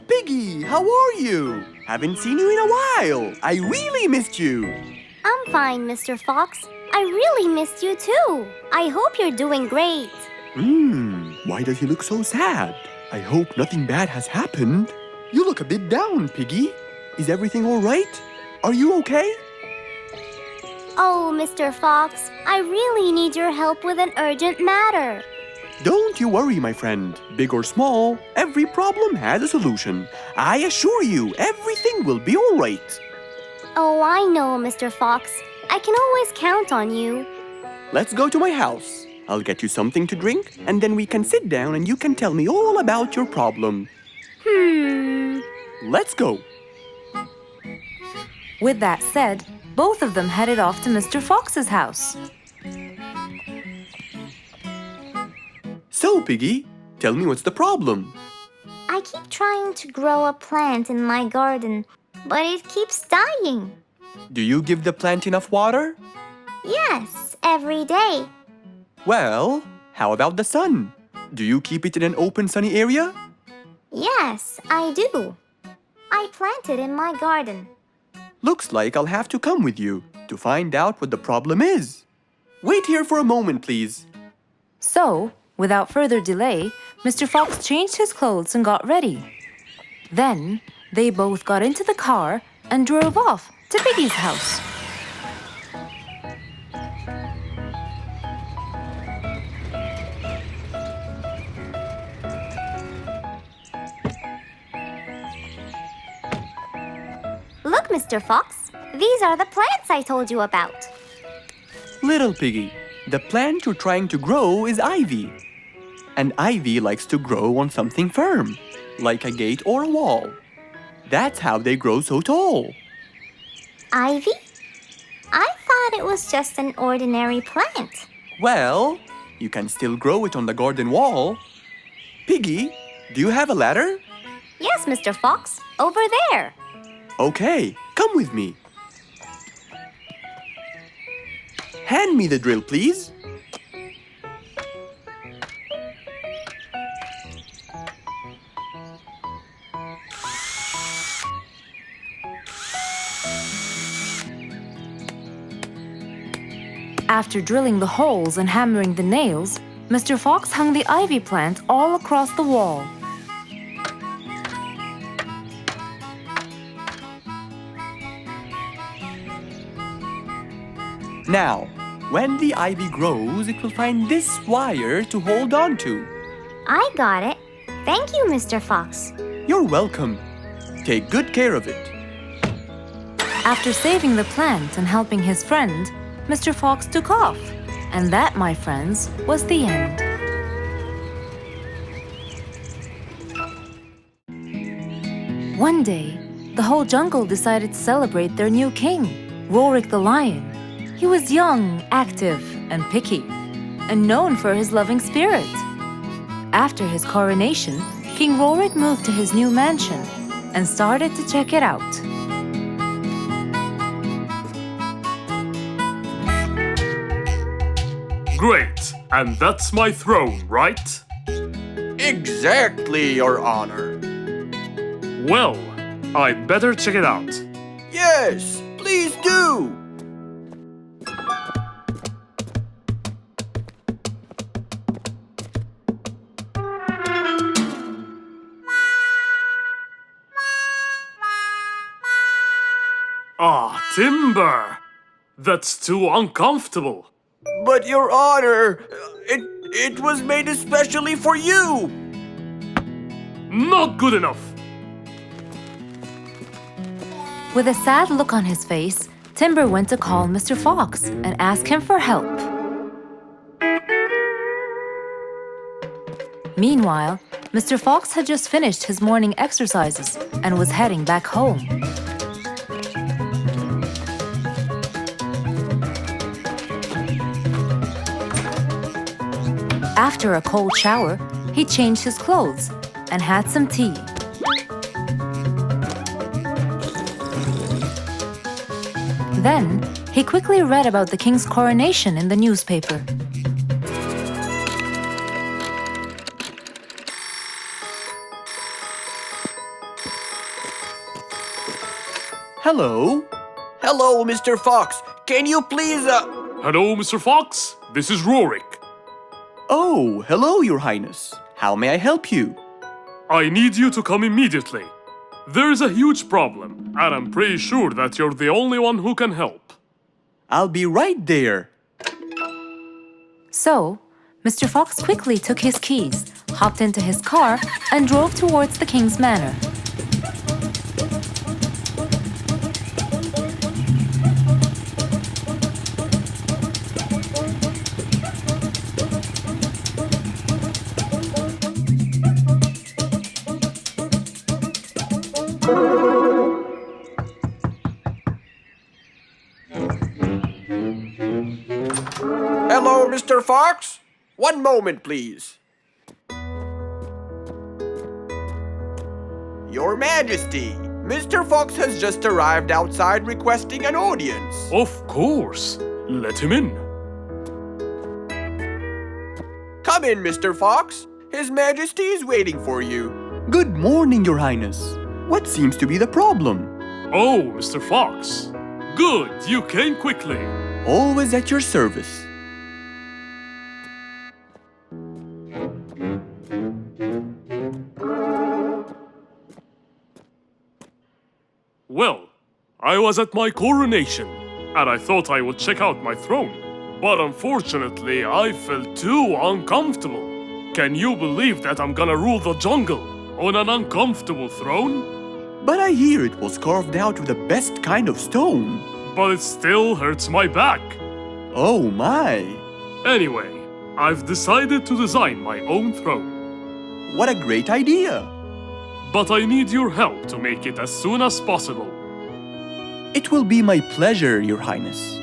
Piggy, how are you? Haven't seen you in a while. I really missed you. I'm fine, Mr. Fox. I really missed you too. I hope you're doing great. Why does he look so sad? I hope nothing bad has happened. You look a bit down, Piggy. Is everything all right? Are you okay? Oh, Mr. Fox, I really need your help with an urgent matter. Don't you worry, my friend. Big or small, every problem has a solution. I assure you, everything will be all right. Oh, I know, Mr. Fox. I can always count on you. Let's go to my house. I'll get you something to drink, and then we can sit down and you can tell me all about your problem. Let's go. With that said, both of them headed off to Mr. Fox's house. So, Piggy, tell me what's the problem? I keep trying to grow a plant in my garden, but it keeps dying. Do you give the plant enough water? Yes, every day. Well, how about the sun? Do you keep it in an open, sunny area? Yes, I do. I plant it in my garden. Looks like I'll have to come with you to find out what the problem is. Wait here for a moment, please. So, without further delay, Mr. Fox changed his clothes and got ready. Then, they both got into the car and drove off to Piggy's house. Look, Mr. Fox. These are the plants I told you about. Little Piggy, the plant you're trying to grow is ivy. And ivy likes to grow on something firm, like a gate or a wall. That's how they grow so tall. Ivy? I thought it was just an ordinary plant. Well, you can still grow it on the garden wall. Piggy, do you have a ladder? Yes, Mr. Fox. Over there. Okay, come with me. Hand me the drill, please. After drilling the holes and hammering the nails, Mr. Fox hung the ivy plant all across the wall. Now, when the ivy grows, it will find this wire to hold on to. I got it. Thank you, Mr. Fox. You're welcome. Take good care of it. After saving the plant and helping his friend, Mr. Fox took off. And that, my friends, was the end. One day, the whole jungle decided to celebrate their new king, Rorik the Lion. He was young, active, and picky, and known for his loving spirit. After his coronation, King Rorik moved to his new mansion and started to check it out. Great, and that's my throne, right? Exactly, Your Honor. Well, I'd better check it out. Yes, please do. Ah, timber! That's too uncomfortable. But Your Honor, it was made especially for you. Not good enough. With a sad look on his face, Timber went to call Mr. Fox and ask him for help. Meanwhile, Mr. Fox had just finished his morning exercises and was heading back home. After a cold shower, he changed his clothes and had some tea. Then, he quickly read about the king's coronation in the newspaper. Hello? Hello, Mr. Fox. Can you please, Hello, Mr. Fox. This is Rorik. Oh, hello, Your Highness. How may I help you? I need you to come immediately. There's a huge problem, and I'm pretty sure that you're the only one who can help. I'll be right there. So, Mr. Fox quickly took his keys, hopped into his car, and drove towards the king's manor. hello, Mr. Fox? One moment, please. Your Majesty, Mr. Fox has just arrived outside requesting an audience. Of course. Let him in. Come in, Mr. Fox. His Majesty is waiting for you. Good morning, Your Highness. What seems to be the problem? Oh, Mr. Fox. Good, you came quickly. Always at your service. I was at my coronation, and I thought I would check out my throne. But unfortunately, I felt too uncomfortable. Can you believe that I'm gonna rule the jungle on an uncomfortable throne? But I hear it was carved out of the best kind of stone. But it still hurts my back. Oh my! Anyway, I've decided to design my own throne. What a great idea! But I need your help to make it as soon as possible. It will be my pleasure, Your Highness.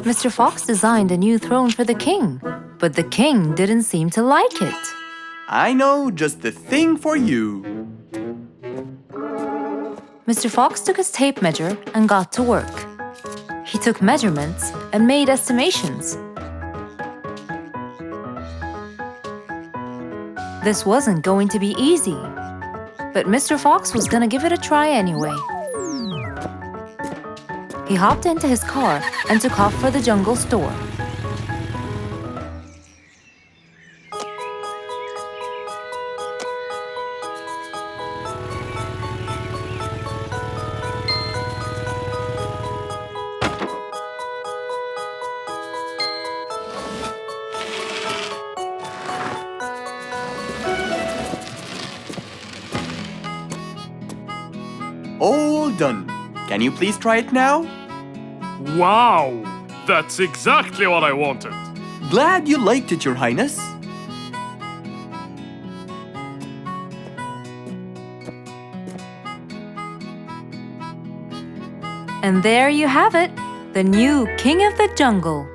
Mr. Fox designed a new throne for the king, but the king didn't seem to like it. I know just the thing for you. Mr. Fox took his tape measure and got to work. He took measurements and made estimations. This wasn't going to be easy, but Mr. Fox was gonna give it a try anyway. He hopped into his car and took off for the jungle store. All done. Can you please try it now? Wow! That's exactly what I wanted. Glad you liked it, Your Highness. And there you have it, the new King of the Jungle.